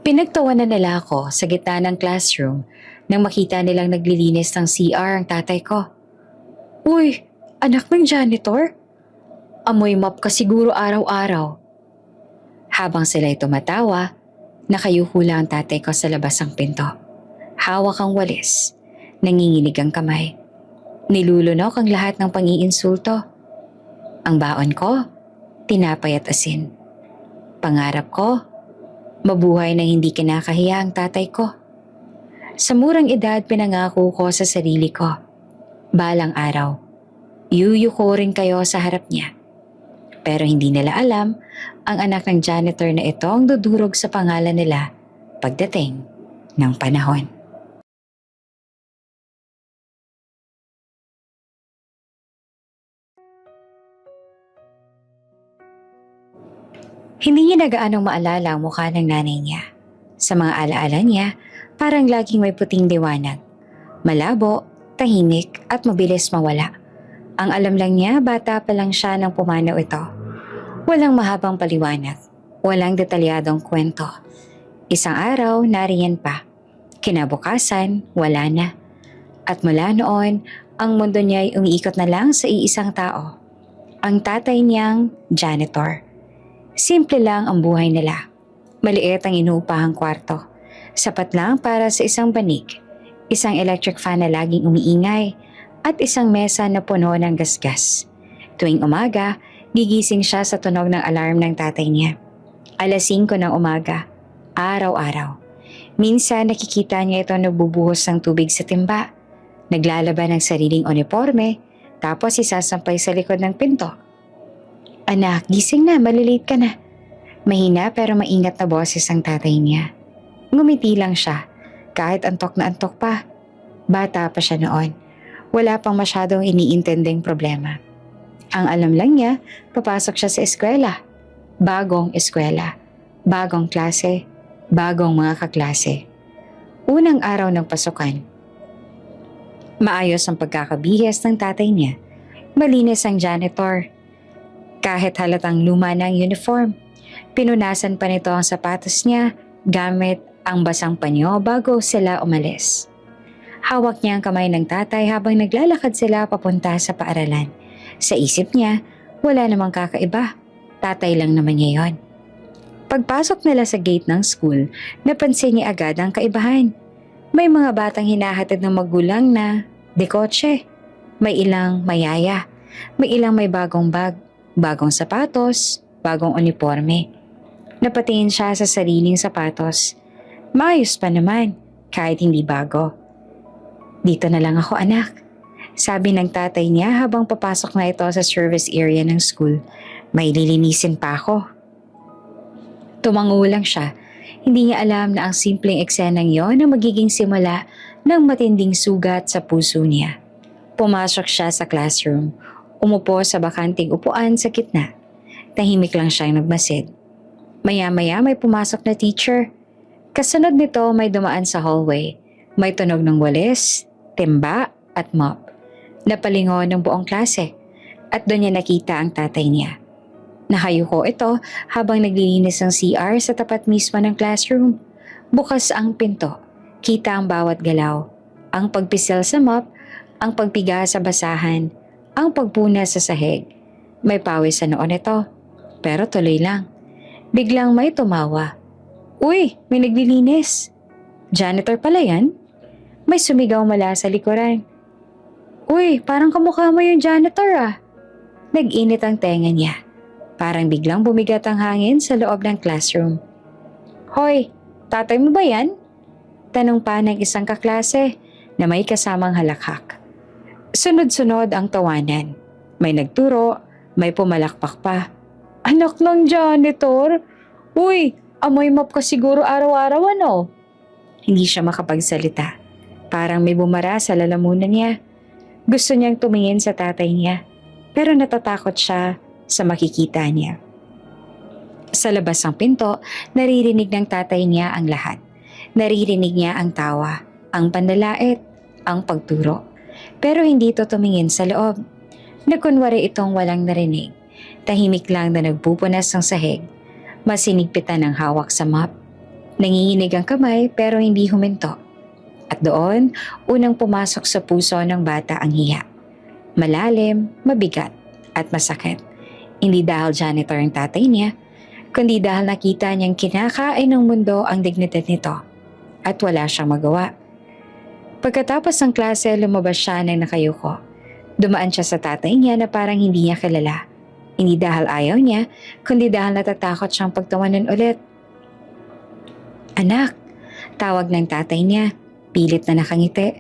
Pinagtawanan nila ako sa gitna ng classroom nang makita nilang naglilinis ng CR ang tatay ko. Uy, anak ng janitor? Amoy mop ka siguro araw-araw. Habang sila'y tumatawa, nakayuko lang ang tatay ko sa labas ng pinto. Hawak ang walis, nanginginig ang kamay. Nilulunok ang lahat ng pang-iinsulto. Ang baon ko, tinapay at asin. Pangarap ko, mabuhay na hindi kinakahiya ang tatay ko. Sa murang edad pinangako ko sa sarili ko, balang araw, yuyuko rin kayo sa harap niya. Pero hindi nila alam, ang anak ng janitor na ito ang dudurog sa pangalan nila pagdating ng panahon. Hindi niya na gaanong maalala ang mukha ng nanay niya. Sa mga alaala niya, parang laging may puting liwanag. Malabo, tahimik at mabilis mawala. Ang alam lang niya, bata pa lang siya nang pumanaw ito. Walang mahabang paliwanag, walang detalyadong kwento. Isang araw, nariyan pa. Kinabukasan, wala na. At mula noon, ang mundo niya ay umiikot na lang sa iisang tao. Ang tatay niyang janitor. Simple lang ang buhay nila. Maliit ang inuupahang kwarto. Sapat lang para sa isang banig, isang electric fan na laging umiingay, at isang mesa na puno ng gasgas. Tuwing umaga, gigising siya sa tunog ng alarm ng tatay niya. 5:00 ng umaga, araw-araw. Minsan nakikita niya ito nagbubuhos ng tubig sa timba, naglalaban ng sariling uniforme, tapos isasampay sa likod ng pinto. Anak, gising na, malilate ka na. Mahina pero maingat na boses ang tatay niya. Ngumiti lang siya, kahit antok na antok pa. Bata pa siya noon. Wala pang masyadong iniintending problema. Ang alam lang niya, papasok siya sa eskwela. Bagong eskwela. Bagong klase. Bagong mga kaklase. Unang araw ng pasukan. Maayos ang pagkakabihis ng tatay niya. Malinis ang janitor. Kahit halatang luma na ang uniform, pinunasan pa nito ang sapatos niya gamit ang basang panyo bago sila umalis. Hawak niya ang kamay ng tatay habang naglalakad sila papunta sa paaralan. Sa isip niya, wala namang kakaiba. Tatay lang naman niya yon. Pagpasok nila sa gate ng school, napansin niya agad ang kaibahan. May mga batang hinahatid ng magulang na dekotse. May ilang mayaya. May ilang may bagong bag. Bagong sapatos, bagong uniforme. Napatingin siya sa sariling sapatos. Maayos pa naman, kahit hindi bago. Dito na lang ako, anak. Sabi ng tatay niya habang papasok na ito sa service area ng school. May lilinisin pa ako. Tumango lang siya. Hindi niya alam na ang simpleng eksenang yon ang magiging simula ng matinding sugat sa puso niya. Pumasok siya sa classroom. Umupo sa bakanting upuan sa gitna. Tahimik lang siyang nagmasid. Maya-maya may pumasok na teacher. Kasunod nito may dumaan sa hallway. May tunog ng walis, timba at mop. Napalingon ng buong klase. At doon niya nakita ang tatay niya. Nakayuko ito habang naglilinis ng CR sa tapat mismo ng classroom. Bukas ang pinto. Kita ang bawat galaw. Ang pagpisil sa mop, ang pagpiga sa basahan, ang pagpuna sa sahig. May pawis sa noon ito, pero tuloy lang. Biglang may tumawa. Uy, may naglilinis. Janitor pala yan? May sumigaw mula sa likuran. Uy, parang kamukha mo yung janitor ah. Nag-init ang tenga niya. Parang biglang bumigat ang hangin sa loob ng classroom. Hoy, tatay mo ba yan? Tanong pa ng isang kaklase na may kasamang halakhak. Sunod-sunod ang tawanan. May nagturo, may pumalakpak pa. Anak ng janitor? Uy, amoy mop ka siguro araw-araw ano? Hindi siya makapagsalita. Parang may bumara sa lalamunan niya. Gusto niyang tumingin sa tatay niya, pero natatakot siya sa makikita niya. Sa labas ng pinto, naririnig ng tatay niya ang lahat. Naririnig niya ang tawa, ang panlalait, ang pagturo. Pero hindi ito tumingin sa loob. Nagkunwari itong walang narinig. Tahimik lang na nagpupunas ng sahig. Masinigpitan ng hawak sa mop. Nanginginig ang kamay pero hindi huminto. At doon, unang pumasok sa puso ng bata ang hiya. Malalim, mabigat, at masakit. Hindi dahil janitor ang tatay niya, kundi dahil nakita niyang kinakain ng mundo ang dignidad nito at wala siyang magawa. Pagkatapos ng klase, lumabas siya ng nakayuko. Dumaan siya sa tatay niya na parang hindi niya kilala. Hindi dahil ayaw niya, kundi dahil natatakot siyang pagtawanan ulit. "Anak," tawag ng tatay niya, pilit na nakangiti.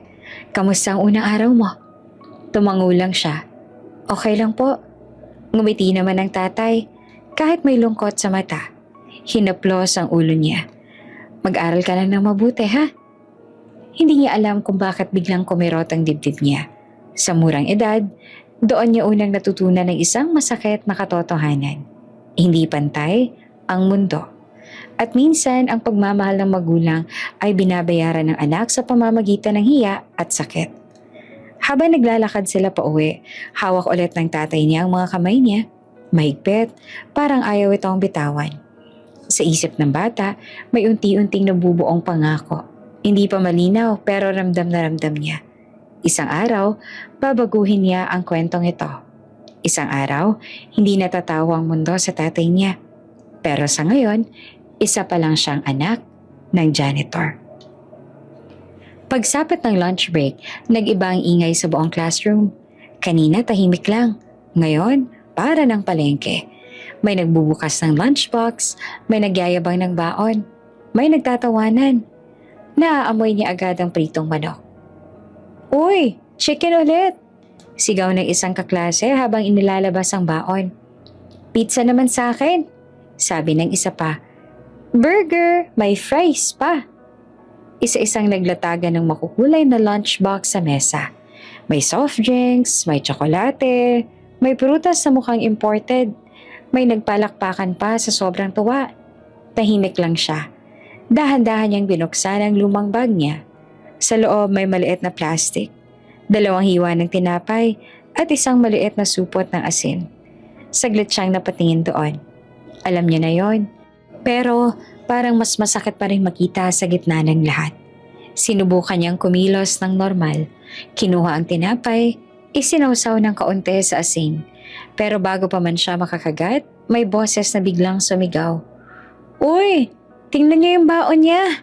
"Kamusta ang unang araw mo?" Tumango lang siya. "Okay lang po." Ngumiti naman ang tatay, kahit may lungkot sa mata. Hinaplos ang ulo niya. "Mag-aral ka lang ng mabuti, ha?" Hindi niya alam kung bakit biglang kumirot ang dibdib niya. Sa murang edad, doon niya unang natutunan ng isang masakit na katotohanan. Hindi pantay ang mundo. At minsan ang pagmamahal ng magulang ay binabayaran ng anak sa pamamagitan ng hiya at sakit. Habang naglalakad sila pauwi, hawak ulit ng tatay niya ang mga kamay niya. Mahigpit, parang ayaw itong bitawan. Sa isip ng bata, may unti-unting nabubuong pangako. Hindi pa malinaw pero ramdam na ramdam niya. Isang araw, babaguhin niya ang kwentong ito. Isang araw, hindi natatawa ang mundo sa tatay niya. Pero sa ngayon, isa pa lang siyang anak ng janitor. Pagsapit ng lunch break, nag-iba ang ingay sa buong classroom. Kanina tahimik lang. Ngayon, para ng palengke. May nagbubukas ng lunchbox, may nagyayabang ng baon, may nagtatawanan. Naaamoy niya agad ang pritong manok. "Uy, chicken ulit!" Sigaw ng isang kaklase habang inilalabas ang baon. "Pizza naman sa akin," sabi ng isa pa. "Burger, may fries pa." Isa-isang naglatagan ng makukulay na lunchbox sa mesa. May soft drinks, may tsokolate, may prutas na mukhang imported. May nagpalakpakan pa sa sobrang tuwa. Tahimik lang siya. Dahan-dahan niyang binuksan ang lumang bag niya. Sa loob may maliit na plastic, 2 hiwa ng tinapay at isang maliit na supot ng asin. Saglit siyang napatingin doon. Alam niya na yon. Pero parang mas masakit pa rin makita sa gitna ng lahat. Sinubukan niyang kumilos ng normal. Kinuha ang tinapay, isinawsaw ng kaunti sa asin. Pero bago pa man siya makakagat, may boses na biglang sumigaw. "Uy, tingnan niyo yung baon niya!"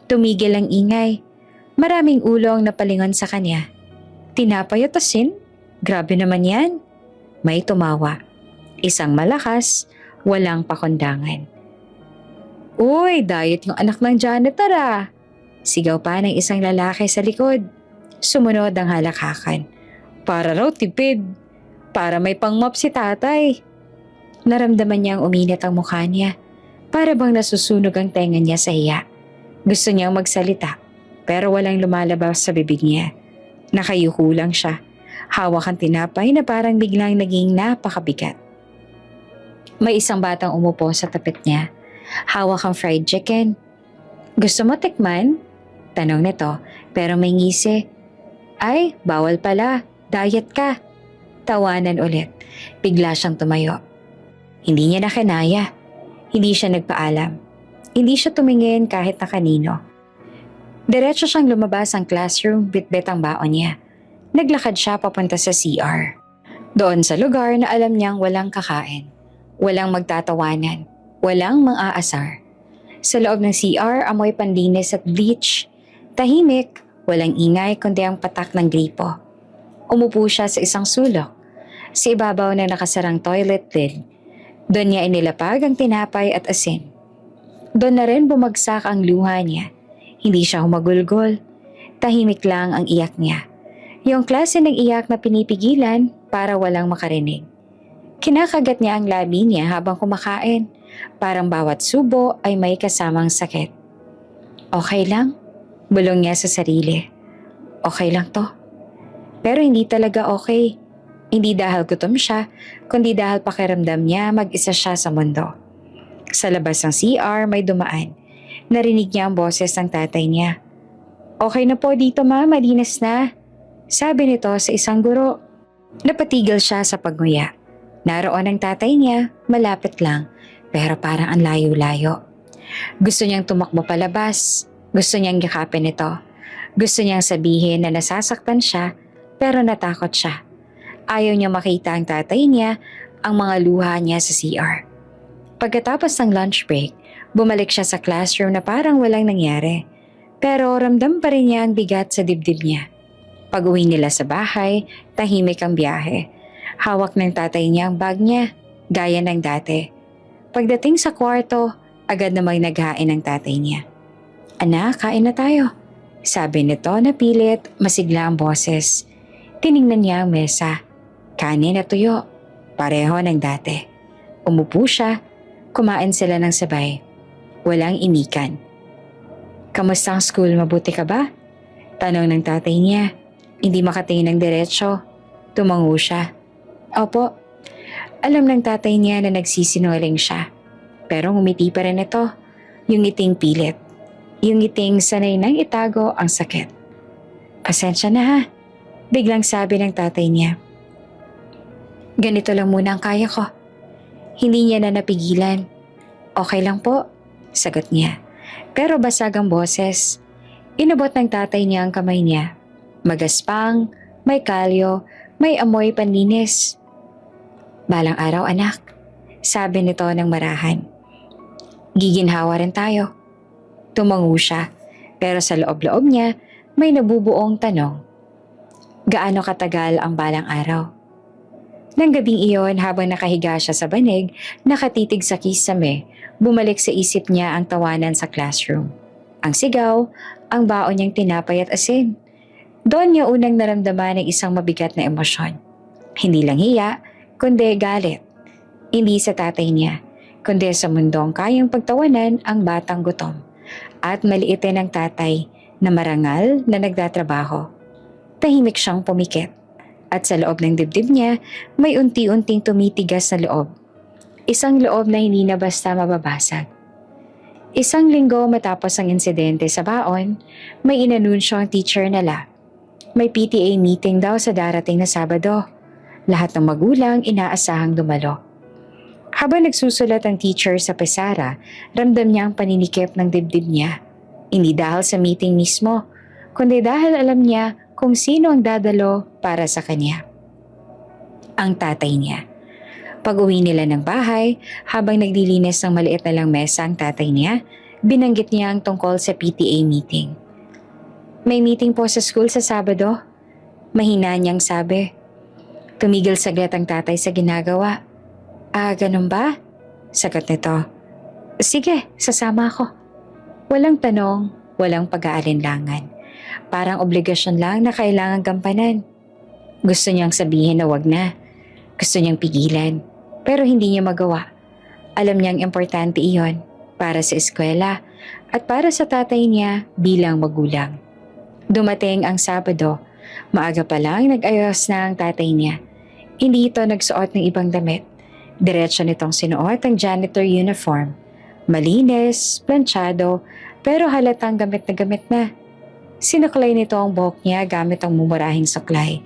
Tumigil ang ingay. Maraming ulo ang napalingon sa kanya. "Tinapay at asin? Grabe naman yan." May tumawa. Isang malakas, walang pakundangan. "Uy, diet yung anak ng janitor ah!" Sigaw pa ng isang lalaki sa likod. Sumunod ang halakhakan. "Para raw tipid. Para may pang-mop si tatay." Naramdaman niyang uminit ang mukha niya. Para bang nasusunog ang tenga niya sa hiya. Gusto niyang magsalita, pero walang lumalabas sa bibig niya. Nakayuko lang siya. Hawak ang tinapay na parang biglang naging napakabigat. May isang batang umupo sa tapat niya. Hawak ang fried chicken. "Gusto mo tikman?" Tanong nito, pero may ngisi. "Ay, bawal pala. Diet ka." Tawanan ulit. Bigla siyang tumayo. Hindi niya nakinaya. Hindi siya nagpaalam. Hindi siya tumingin kahit na kanino. Diretso siyang lumabas ang classroom, bitbit ang baon niya. Naglakad siya papunta sa CR. Doon sa lugar na alam niyang walang kakain. Walang magtatawanan. Walang mang-aasar. Sa loob ng CR, amoy panlinis at bleach. Tahimik, walang ingay kundi ang patak ng gripo. Umupo siya sa isang sulok. Sa ibabaw ng nakasarang toilet lid. Doon niya inilapag ang tinapay at asin. Doon na rin bumagsak ang luha niya. Hindi siya humagulgol. Tahimik lang ang iyak niya. Yung klase ng iyak na pinipigilan para walang makarinig. Kinakagat niya ang labi niya habang kumakain. Parang bawat subo ay may kasamang sakit. "Okay lang?" Bulong niya sa sarili. "Okay lang to." Pero hindi talaga okay. Hindi dahil gutom siya, kundi dahil pakiramdam niya mag-isa siya sa mundo. Sa labas ng CR may dumaan. Narinig niya ang boses ng tatay niya. "Okay na po dito ma, malinis na." Sabi nito sa isang guro. Napatigil siya sa pagnguya. Naroon ang tatay niya, malapit lang, pero parang ang layo-layo. Gusto niyang tumakbo palabas. Gusto niyang yakapin ito. Gusto niyang sabihin na nasasaktan siya pero natakot siya. Ayaw niya makita ang tatay niya, ang mga luha niya sa CR. Pagkatapos ng lunch break, bumalik siya sa classroom na parang walang nangyari. Pero ramdam pa rin niya ang bigat sa dibdib niya. Pag-uwi nila sa bahay, tahimik ang biyahe. Hawak ng tatay niya ang bag niya, gaya ng dati. Pagdating sa kwarto, agad namang naghain ang tatay niya. "Anak, kain na tayo." Sabi nito na pilit, masigla ang boses. Tiningnan niya ang mesa. Kanin at tuyo, pareho ng dati. Umupo siya, kumain sila ng sabay. Walang imikan. "Kamusta ang school, mabuti ka ba?" Tanong ng tatay niya. Hindi makatingin ng diretsyo. Tumango siya. "Opo." Alam ng tatay niya na nagsisinungaling siya. Pero ngumiti pa rin ito. Yung ngiting pilit. Yung ngiting sanay nang itago ang sakit. "Pasensya na ha," biglang sabi ng tatay niya. "Ganito lang muna ang kaya ko." Hindi niya na napigilan. "Okay lang po," sagot niya. Pero basag ang boses. Inabot ng tatay niya ang kamay niya. Magaspang, may kalyo, may amoy panlinis. "Balang araw anak," sabi nito ng marahan. "Giginhawa rin tayo." Tumango siya, pero sa loob-loob niya may nabubuong tanong. Gaano katagal ang balang araw? Nang gabing iyon, habang nakahiga siya sa banig, nakatitig sa kisame, bumalik sa isip niya ang tawanan sa classroom. Ang sigaw, ang baon niyang tinapay at asin. Doon niya unang naramdaman ng isang mabigat na emosyon. Hindi lang hiya, kundi galit. Hindi sa tatay niya, kundi sa mundong kayang pagtawanan ang batang gutom. At maliitin ang tatay na marangal na nagtatrabaho. Tahimik siyang pumikit. At sa loob ng dibdib niya, may unti-unting tumitigas na loob. Isang loob na hindi na basta mababasag. Isang linggo matapos ang insidente sa baon, may inanunsyo ang teacher nila. May PTA meeting daw sa darating na Sabado. Lahat ng magulang inaasahang dumalo. Habang nagsusulat ang teacher sa pesara, ramdam niya ang paninikip ng dibdib niya. Hindi dahil sa meeting mismo, kundi dahil alam niya kung sino ang dadalo para sa kanya. Ang tatay niya. Pag-uwi nila ng bahay, habang naglilinis ng maliit na lang mesa ang tatay niya, binanggit niya ang tungkol sa PTA meeting. "May meeting po sa school sa Sabado." Mahina niyang sabi. Tumigil saglit ang tatay sa ginagawa. "Ah, ganun ba?" Sagot nito. "Sige, sasama ako." Walang tanong, walang pag-aalinlangan. Parang obligasyon lang na kailangan gampanan. Gusto niyang sabihin na wag na. Gusto niyang pigilan. Pero hindi niya magawa. Alam niyang importante iyon para sa eskwela at para sa tatay niya bilang magulang. Dumating ang Sabado. Maaga pa lang nag-ayos na ang tatay niya. Hindi ito nagsuot ng ibang damit. Diretso nitong sinuot ang janitor uniform. Malinis, planchado, pero halatang gamit na. Sinuklay nito ang buhok niya gamit ang mumurahing suklay.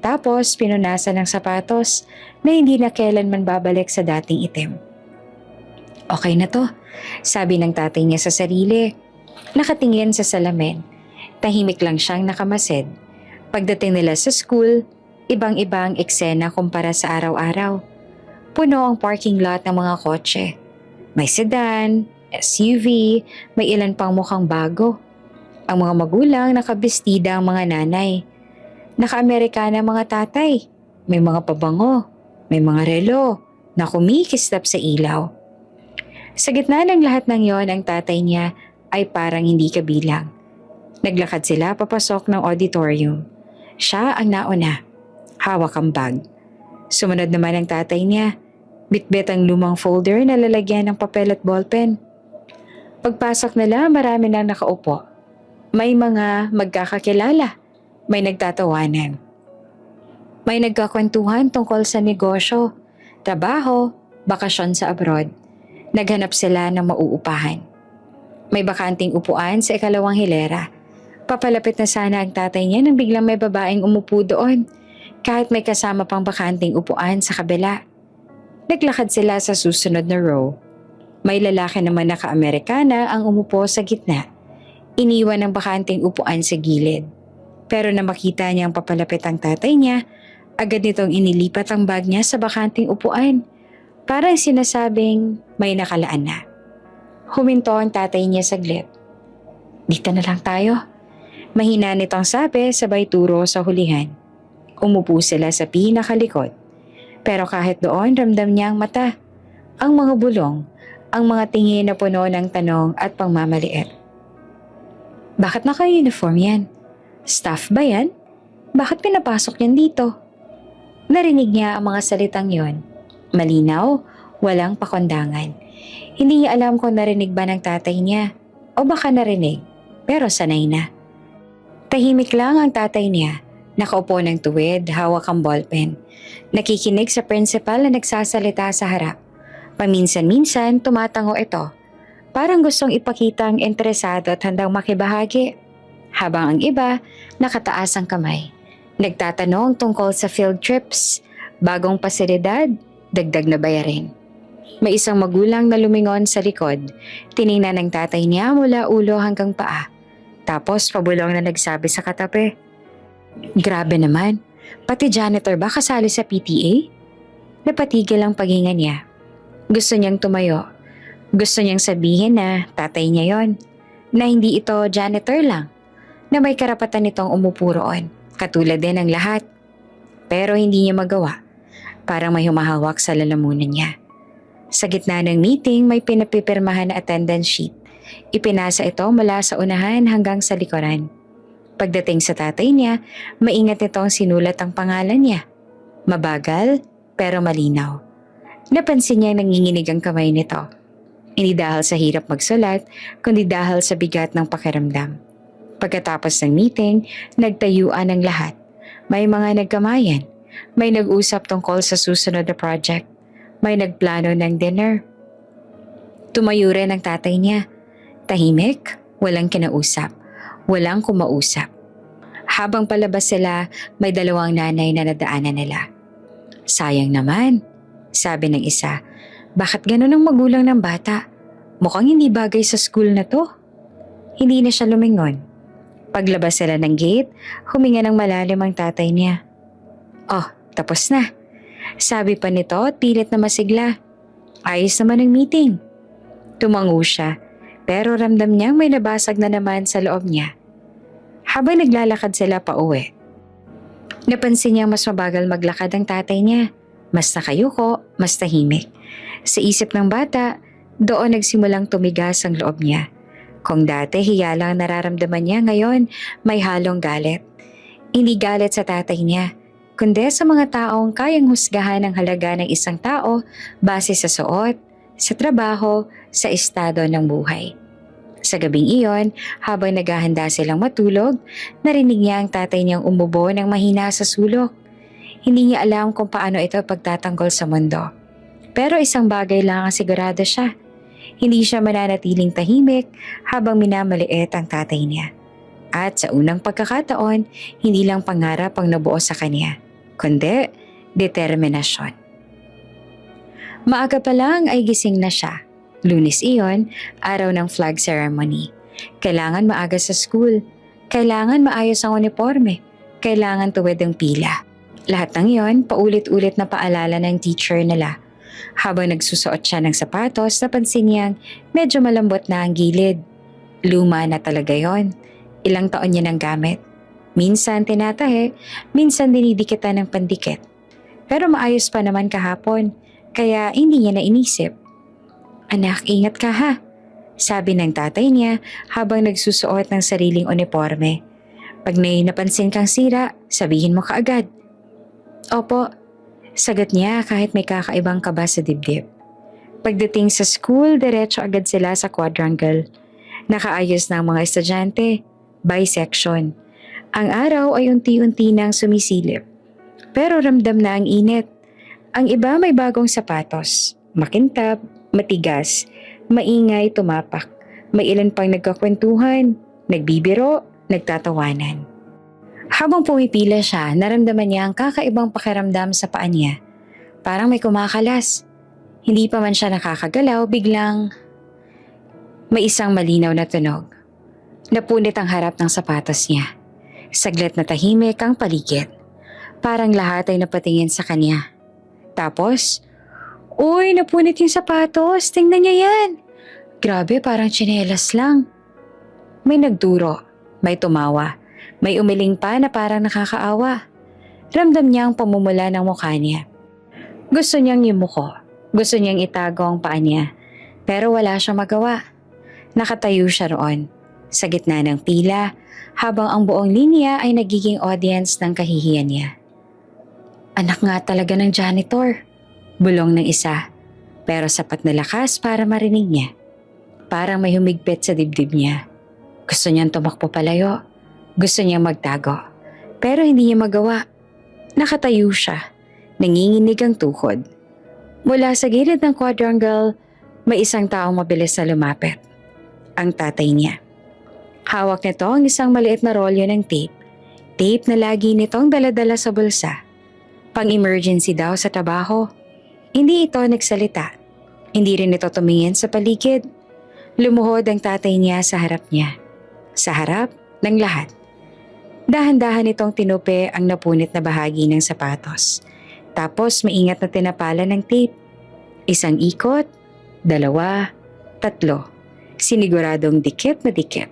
Tapos pinunasan ng sapatos na hindi na kailanman babalik sa dating itim. "Okay na to," sabi ng tatay niya sa sarili. Nakatingin sa salamin. Tahimik lang siyang nakamasid. Pagdating nila sa school, ibang-ibang eksena kumpara sa araw-araw. Puno ang parking lot ng mga kotse. May sedan, SUV, may ilan pang mukhang bago. Ang mga magulang nakabestida ang mga nanay. Naka-Amerikana ang mga tatay. May mga pabango, may mga relo na kumikislap sa ilaw. Sa gitna ng lahat ng yon, ang tatay niya ay parang hindi kabilang. Naglakad sila papasok ng auditorium. Siya ang nauna. Hawak ang bag. Sumunod naman ang tatay niya. Bitbit ang lumang folder na lalagyan ng papel at ballpen. Pagpasok nila, marami na nakaupo. May mga magkakakilala. May nagtatawanan. May nagkakwentuhan tungkol sa negosyo, trabaho, bakasyon sa abroad. Naghanap sila ng mauupahan. May bakanting upuan sa ikalawang hilera. Papalapit na sana ang tatay niya nang biglang may babaeng umupo doon, kahit may kasama pang bakanting upuan sa kabila. Naglakad sila sa susunod na row. May lalaki naman na ka-Amerikana ang umupo sa gitna. Iniwan ng bakanting upuan sa gilid. Pero na makita niyang papalapit ang tatay niya, agad nitong inilipat ang bag niya sa bakanting upuan. Parang sinasabing may nakalaan na. Huminto ang tatay niya saglit. Dito na lang tayo. Mahina nitong sabi sabay turo sa hulihan. Umupo sila sa pinakalikod. Pero kahit doon ramdam niya ang mata, ang mga bulong, ang mga tingin na puno ng tanong at pangmamaliit. Bakit naka-uniform yan? Staff ba yan? Bakit pinapasok yan dito? Narinig niya ang mga salitang yon. Malinaw, walang pakondangan. Hindi niya alam kung narinig ba ng tatay niya o baka narinig, pero sanay na. Tahimik lang ang tatay niya. Nakaupo ng tuwid, hawak ang ballpen. Nakikinig sa principal na nagsasalita sa harap. Paminsan-minsan tumatango ito. Parang gustong ipakita ang interesado at handang makibahagi. Habang ang iba, nakataas ang kamay. Nagtatanong tungkol sa field trips, bagong pasilidad, dagdag na bayarin. May isang magulang na lumingon sa likod. Tiningnan ng tatay niya mula ulo hanggang paa. Tapos pabulong na nagsabi sa katabi. Grabe naman, pati janitor ba kasali sa PTA? Napatigil ang paghinga niya. Gusto niyang tumayo. Gusto niyang sabihin na tatay niya yon, na hindi ito janitor lang, na may karapatan itong umupo roon, katulad din ng lahat. Pero hindi niya magawa. Parang may humahawak sa lalamunan niya. Sa gitna ng meeting may pinapipirmahan na attendance sheet. Ipinasa ito mula sa unahan hanggang sa likuran. Pagdating sa tatay niya, maingat itong sinulat ang pangalan niya. Mabagal, pero malinaw. Napansin niya nanginginig ang kamay nito. Hindi dahil sa hirap magsulat, kundi dahil sa bigat ng pakiramdam. Pagkatapos ng meeting, nagtayuan ang lahat. May mga nagkamayan. May nag-usap tungkol sa susunod na project. May nagplano ng dinner. Tumayo rin ang tatay niya. Tahimik, walang kinausap. Walang kumausap. Habang palabas sila, may dalawang nanay na nadaanan nila. Sayang naman, sabi ng isa. Bakit ganun ang magulang ng bata? Mukhang hindi bagay sa school na to. Hindi na siya lumingon. Paglabas sila ng gate, huminga ng malalim ang tatay niya. Oh, tapos na. Sabi pa nito at pilit na masigla. Ayos naman ang meeting. Tumango siya. Pero ramdam niyang may nabasag na naman sa loob niya. Habang naglalakad sila pa uwi, napansin niyang mas mabagal maglakad ang tatay niya. Mas nakayuko, mas tahimik. Sa isip ng bata, doon nagsimulang tumigas ang loob niya. Kung dati hiya lang nararamdaman niya, ngayon may halong galit. Hindi galit sa tatay niya, kundi sa mga taong kayang husgahan ang halaga ng isang tao base sa suot, sa trabaho, sa estado ng buhay. Sa gabing iyon, habang naghahanda silang matulog, narinig niya ang tatay niyang umubo ng mahina sa sulok. Hindi niya alam kung paano ito pagtatanggol sa mundo. Pero isang bagay lang ang sigurado siya. Hindi siya mananatiling tahimik habang minamaliit ang tatay niya. At sa unang pagkakataon, hindi lang pangarap ang nabuo sa kanya, kundi determinasyon. Maaga pa lang ay gising na siya. Lunes iyon, araw ng flag ceremony. Kailangan maaga sa school. Kailangan maayos ang uniforme. Kailangan tuwid ang pila. Lahat ng iyon, paulit-ulit na paalala ng teacher nila. Habang nagsusuot siya ng sapatos, napansin niyang medyo malambot na ang gilid. Luma na talaga yon. Ilang taon niya nang gamit. Minsan tinatahe, minsan dinidikitan ng pandikit. Pero maayos pa naman kahapon, kaya hindi niya na inisip. Anak, ingat ka ha, sabi ng tatay niya habang nagsusuot ng sariling uniforme. Pag may napansin kang sira, sabihin mo kaagad. Opo, sagot niya kahit may kakaibang kaba sa dibdib. Pagdating sa school, diretso agad sila sa quadrangle. Nakaayos na ang mga estudyante, by section. Ang araw ay unti-unti nang sumisilip. Pero ramdam na ang init. Ang iba may bagong sapatos, makintab, matigas, maingay, tumapak. May ilan pang nagkakwentuhan, nagbibiro, nagtatawanan. Habang pumipila siya, naramdaman niya ang kakaibang pakiramdam sa paa niya. Parang may kumakalas. Hindi pa man siya nakakagalaw, biglang may isang malinaw na tunog. Napunit ang harap ng sapatos niya. Saglit na tahimik ang paligid. Parang lahat ay napatingin sa kanya. Tapos, uy, napunit yung sapatos. Tingnan niya yan. Grabe, parang tsinelas lang. May nagduro, may tumawa, may umiling pa na parang nakakaawa. Ramdam niya ang pamumula ng mukha niya. Gusto niyang yumuko. Gusto niyang itago ang paa niya. Pero wala siyang magawa. Nakatayo siya roon, sa gitna ng pila, habang ang buong linya ay nagiging audience ng kahihiyan niya. Anak nga talaga ng janitor. Bulong ng isa, pero sapat na lakas para marinig niya. Parang may humigpit sa dibdib niya. Gusto niyang tumakbo palayo. Gusto niyang magtago. Pero hindi niya magawa. Nakatayo siya. Nanginginig ang tuhod. Mula sa gilid ng quadrangle, may isang taong mabilis na lumapit. Ang tatay niya. Hawak nito ang isang maliit na rolyo ng tape. Tape na lagi nitong daladala sa bulsa. Pang-emergency daw sa trabaho. Hindi ito nagsalita. Hindi rin ito tumingin sa paligid. Lumuhod ang tatay niya sa harap niya. Sa harap ng lahat. Dahan-dahan itong tinupi ang napunit na bahagi ng sapatos. Tapos maingat na tinapalan ng tape. Isang ikot, 2, 3. Siniguradong dikit na dikit.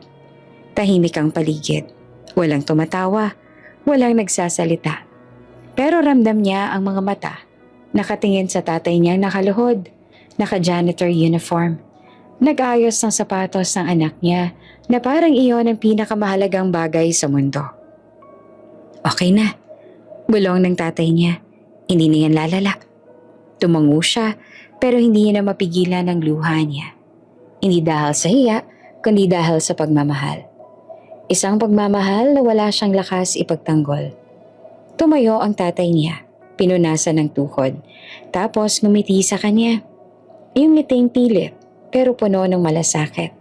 Tahimik ang paligid. Walang tumatawa. Walang nagsasalita. Pero ramdam niya ang mga mata. Nakatingin sa tatay niyang nakaluhod. Naka-janitor uniform. Nag-ayos ng sapatos ng anak niya na parang iyon ang pinakamahalagang bagay sa mundo. Okay na. Bulong ng tatay niya. Hindi niyan lalala. Tumango siya pero hindi niya na mapigilan ang luha niya. Hindi dahil sa hiya, kundi dahil sa pagmamahal. Isang pagmamahal na wala siyang lakas ipagtanggol. Tumayo ang tatay niya, pinunasan ng tuhod, tapos ngumiti sa kanya. Yung ngiting pilit, pero puno ng malasakit.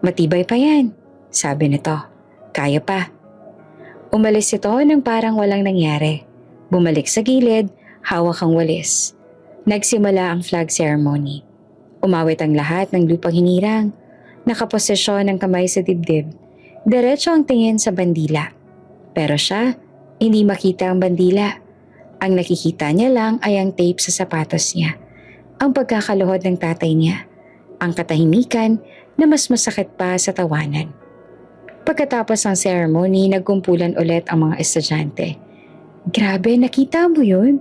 Matibay pa yan, sabi nito. Kaya pa. Umalis ito nang parang walang nangyari. Bumalik sa gilid, hawak ang walis. Nagsimula ang flag ceremony. Umawit ang lahat ng lupang hinirang. Nakaposisyon ang kamay sa dibdib. Diretso ang tingin sa bandila. Pero siya, hindi makita ang bandila. Ang nakikita niya lang ay ang tape sa sapatos niya. Ang pagkakaluhod ng tatay niya. Ang katahimikan na mas masakit pa sa tawanan. Pagkatapos ng ceremony, nagkumpulan ulit ang mga estudyante. Grabe, nakita mo yun?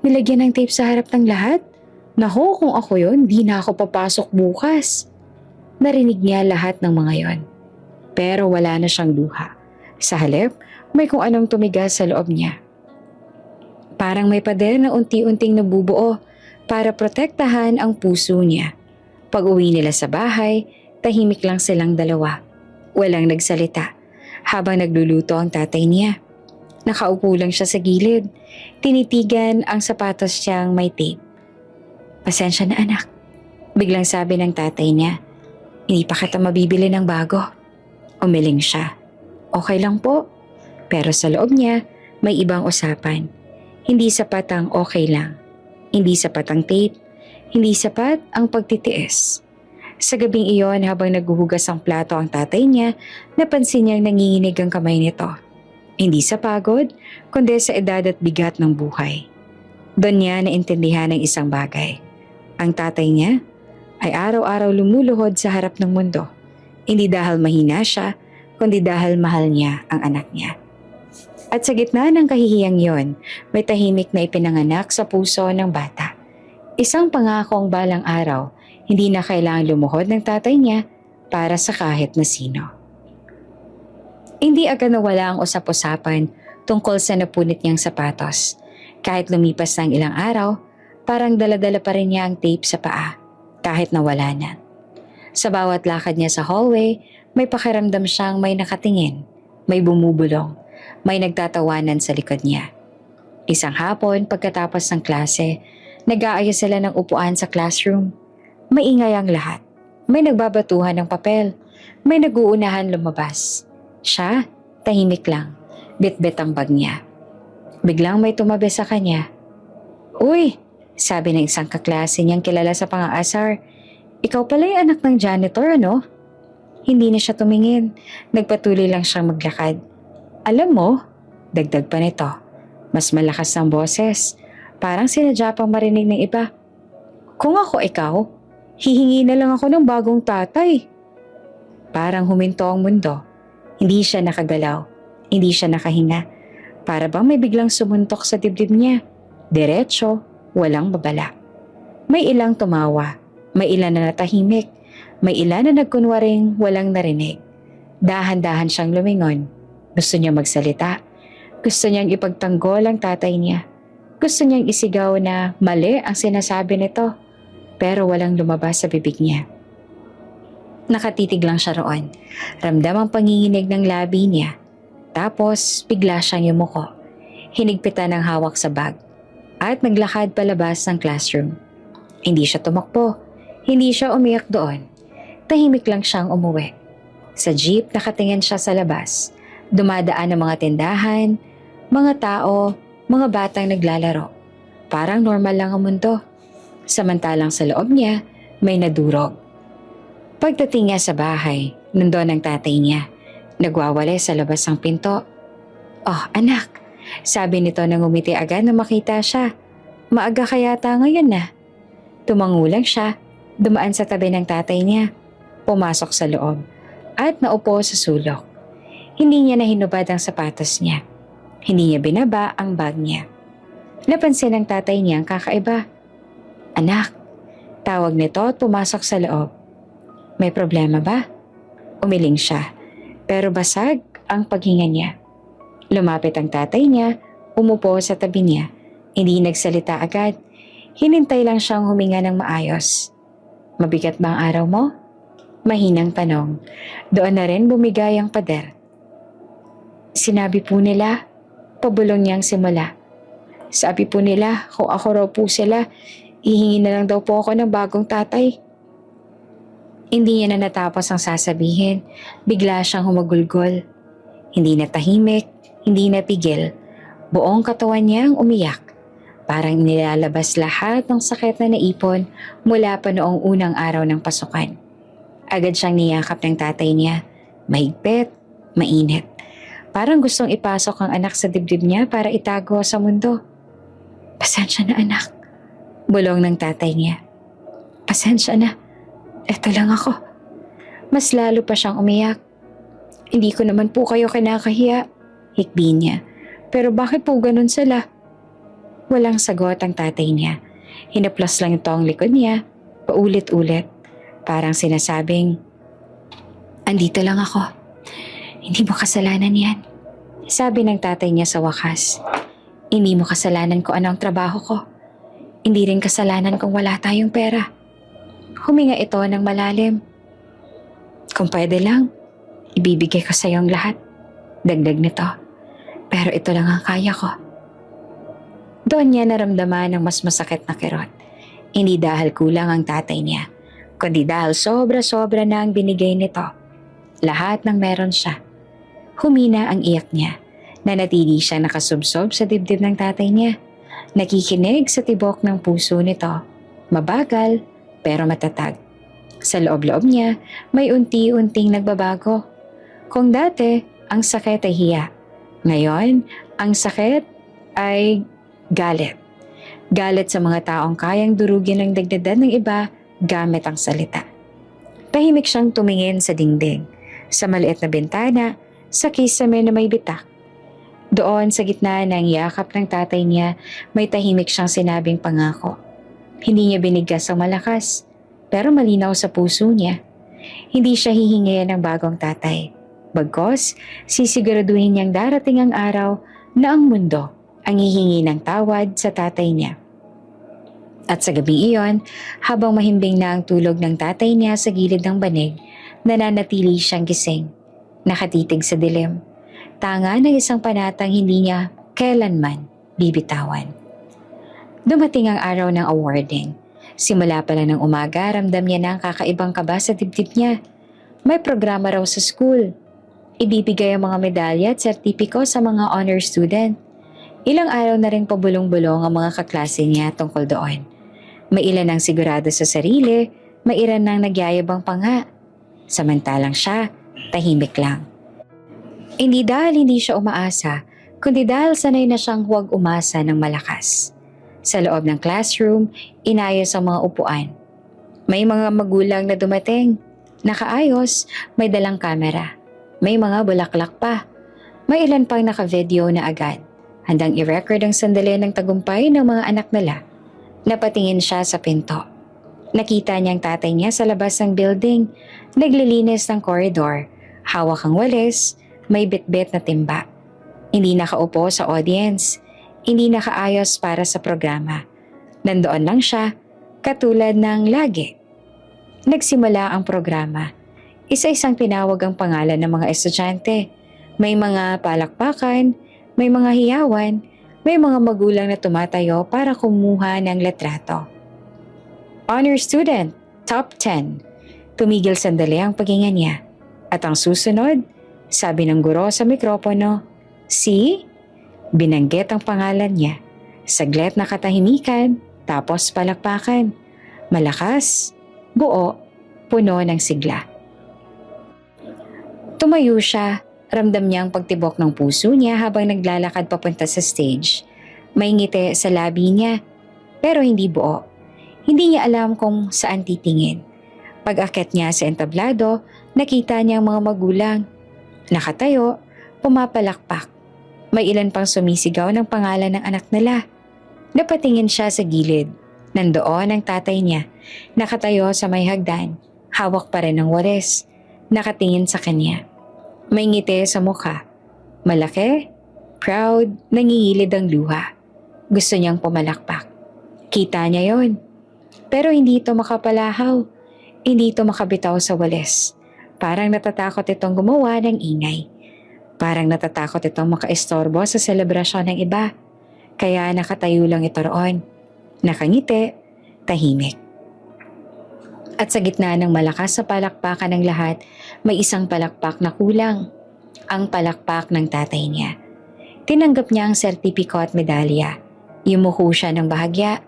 Nilagyan ng tape sa harap ng lahat? Naho, kung ako yun, di na ako papasok bukas. Narinig niya lahat ng mga yon. Pero wala na siyang luha. Sa halip, may kung anong tumigas sa loob niya. Parang may pader na unti-unting nabubuo para protektahan ang puso niya. Pag-uwi nila sa bahay, tahimik lang silang dalawa. Walang nagsalita. Habang nagluluto ang tatay niya. Nakaupo lang siya sa gilid. Tinitigan ang sapatos niyang may tape. Pasensya na anak. Biglang sabi ng tatay niya. Hindi pa kita mabibili ng bago. Umiling siya. Okay lang po. Pero sa loob niya, may ibang usapan. Hindi sapat ang okay lang. Hindi sapat ang tape. Hindi sapat ang pagtitiis. Sa gabing iyon habang naghuhugas ang plato ang tatay niya, napansin niyang nanginginig ang kamay nito. Hindi sa pagod, kundi sa edad at bigat ng buhay. Doon niya naintindihan ang isang bagay. Ang tatay niya ay araw-araw lumuluhod sa harap ng mundo. Hindi dahil mahina siya, kundi dahil mahal niya ang anak niya. At sa gitna ng kahihiyang yon, may tahimik na ipinanganak sa puso ng bata. Isang pangakong balang araw, hindi na kailangan lumuhod ng tatay niya para sa kahit na sino. Hindi agad nawala ang usap-usapan tungkol sa napunit niyang sapatos. Kahit lumipas ng ilang araw, parang dala-dala pa rin niya ang tape sa paa, kahit nawala na. Sa bawat lakad niya sa hallway, may pakiramdam siyang may nakatingin, may bumubulong, may nagtatawanan sa likod niya. Isang hapon, pagkatapos ng klase, nag-aayos sila ng upuan sa classroom. Maingay ang lahat. May nagbabatuhan ng papel. May nag-uunahan lumabas. Siya, tahimik lang. Bit-bit ang bag niya. Biglang may tumabi sa kanya. Uy, Sabi ng isang kaklase niyang kilala sa pang-aasar. Ikaw pala yung anak ng janitor, ano? Hindi na siya tumingin. Nagpatuloy lang siyang maglakad. Alam mo, dagdag pa nito, mas malakas ang boses. Parang sinadya pang marinig ng iba. Kung ako ikaw, hihingi na lang ako ng bagong tatay. Parang huminto ang mundo. Hindi siya nakagalaw. Hindi siya nakahinga. Para bang may biglang sumuntok sa dibdib niya. Diretso, walang babala. May ilang tumawa. May ilan na natahimik. May ilan na nagkunwaring walang narinig. Dahan-dahan siyang lumingon. Gusto niya magsalita. Gusto niyang ipagtanggol ang tatay niya. Gusto niyang isigaw na mali ang sinasabi nito. Pero walang lumabas sa bibig niya. Nakatitig lang siya roon. Ramdam ang panginginig ng labi niya. Tapos bigla siyang yumuko. Hinigpitan ng hawak sa bag. At naglakad palabas ng classroom. Hindi siya tumakbo. Hindi siya umiyak doon. Tahimik lang siyang umuwi. Sa jeep nakatingin siya sa labas. Dumadaan ang mga tindahan, mga tao, mga batang naglalaro. Parang normal lang ang mundo. Samantalang sa loob niya, may nadurog. Pagdating niya sa bahay, nandun ang tatay niya. Nagwawala sa labas ng pinto. Oh, anak, sabi nito nang umiti agad na makita siya. Maaga kayata ngayon na. Tumangulang siya, dumaan sa tabi ng tatay niya. Pumasok sa loob at naupo sa sulok. Hindi niya nahinubad ang sapatos niya. Hindi niya binaba ang bag niya. Napansin ng tatay niya ang kakaiba. Anak, tawag nito at pumasok sa loob. May problema ba? Umiling siya, pero basag ang paghinga niya. Lumapit ang tatay niya, umupo sa tabi niya. Hindi nagsalita agad. Hinintay lang siyang huminga ng maayos. Mabigat ba ang araw mo? Mahinang tanong. Doon na rin bumigay ang pader. Sinabi po nila, pabulong niyang simula. Sabi po nila kung ako raw po sila, ihingi na lang daw po ako ng bagong tatay. Hindi niya na natapos ang sasabihin. Bigla siyang humagulgol. Hindi na tahimik, hindi na pigil. Buong katawan niya ang umiyak. Parang nilalabas lahat ng sakit na naipon mula pa noong unang araw ng pasukan. Agad siyang niyakap ng tatay niya. Mahigpit, mainit. Parang gustong ipasok ang anak sa dibdib niya para itago sa mundo. Pasensya na anak. Bulong ng tatay niya. Pasensya na. Eto lang ako. Mas lalo pa siyang umiyak. Hindi ko naman po kayo kinakahiya. Hikbi niya. Pero bakit po ganun sila? Walang sagot ang tatay niya. Hinaplas lang ito ang likod niya. Paulit-ulit. Parang sinasabing, andito lang ako. Hindi mo kasalanan yan. Sabi ng tatay niya sa wakas. Hindi mo kasalanan kung ano ang trabaho ko. Hindi rin kasalanan kung wala tayong pera. Huminga ito ng malalim. Kung pwede lang, ibibigay ko sa iyo ang lahat. Dagdag nito. Pero ito lang ang kaya ko. Doon niya naramdaman ng mas masakit na kirot. Hindi dahil kulang ang tatay niya, kundi dahil sobra-sobra na ang binigay nito. Lahat ng meron siya. Humina ang iyak niya. Nanatili siya nakasubsob sa dibdib ng tatay niya. Nakikinig sa tibok ng puso nito. Mabagal, pero matatag. Sa loob-loob niya, may unti-unting nagbabago. Kung dati, ang sakit ay hiya. Ngayon, ang sakit ay galit. Galit sa mga taong kayang durugin ang dignidad ng iba gamit ang salita. Tahimik siyang tumingin sa dingding, sa maliit na bintana, sa kisame na may bitak. Doon sa gitna ng yakap ng tatay niya, may tahimik siyang sinabing pangako. Hindi niya binigkas ang malakas, pero malinaw sa puso niya. Hindi siya hihingi ng bagong tatay. Bagkos, sisiguraduhin niyang darating ang araw na ang mundo ang hihingi ng tawad sa tatay niya. At sa gabing iyon, habang mahimbing na ang tulog ng tatay niya sa gilid ng banig, nananatili siyang gising, nakatitig sa dilim. Tanga ng isang panatang hindi niya kailanman bibitawan. Dumating ang araw ng awarding. Simula pa lang ng umaga, ramdam niya na ang kakaibang kaba sa dibdib niya. May programa raw sa school. Ibibigay ang mga medalya at sertipiko sa mga honor student. Ilang araw na rin pabulong-bulong ang mga kaklase niya tungkol doon. May ilan ang sigurado sa sarili, may ilan ang nagyayabang pa nga. Samantalang siya, tahimik lang. Hindi dahil hindi siya umaasa, kundi dahil sanay na siyang huwag umasa ng malakas. Sa loob ng classroom, inayos ang mga upuan. May mga magulang na dumating. Nakaayos, may dalang kamera. May mga bulaklak pa. May ilan pang naka-video na agad. Handang i-record ang sandali ng tagumpay ng mga anak nila. Napatingin siya sa pinto. Nakita niyang tatay niya sa labas ng building. Naglilinis ng koridor. Hawak ang walis, may bitbit na timba. Hindi nakaupo sa audience. Hindi nakaayos para sa programa. Nandoon lang siya, katulad ng lagi. Nagsimula ang programa. Isa-isang tinawag ang pangalan ng mga estudyante. May mga palakpakan, may mga hiyawan, may mga magulang na tumatayo para kumuha ng letrato. Honor student, top 10. Tumigil sandali ang paghinga niya. At ang susunod, sabi ng guro sa mikropono, si? Binanggit ang pangalan niya. Saglit na katahimikan, tapos palakpakan. Malakas, buo, puno ng sigla. Tumayo siya, ramdam niya ang pagtibok ng puso niya habang naglalakad papunta sa stage. May ngiti sa labi niya, pero hindi buo. Hindi niya alam kung saan titingin. Pag-akyat niya sa entablado, nakita niya ang mga magulang. Nakatayo, pumapalakpak. May ilan pang sumisigaw ng pangalan ng anak nila. Napatingin siya sa gilid. Nandoon ang tatay niya. Nakatayo sa may hagdan. Hawak pa rin ng walis. Nakatingin sa kanya. May ngiti sa mukha. Malaki, proud, nangingilid ang luha. Gusto niyang pumalakpak. Kita niya yon. Pero hindi ito makapalahaw. Hindi ito makabitaw sa walis. Parang natatakot itong gumawa ng ingay. Parang natatakot itong makaistorbo sa selebrasyon ng iba. Kaya nakatayo lang ito roon. Nakangiti, tahimik. At sa gitna ng malakas sa palakpakan ng lahat, may isang palakpak na kulang. Ang palakpak ng tatay niya. Tinanggap niya ang sertipiko at medalya. Yumuko siya ng bahagya.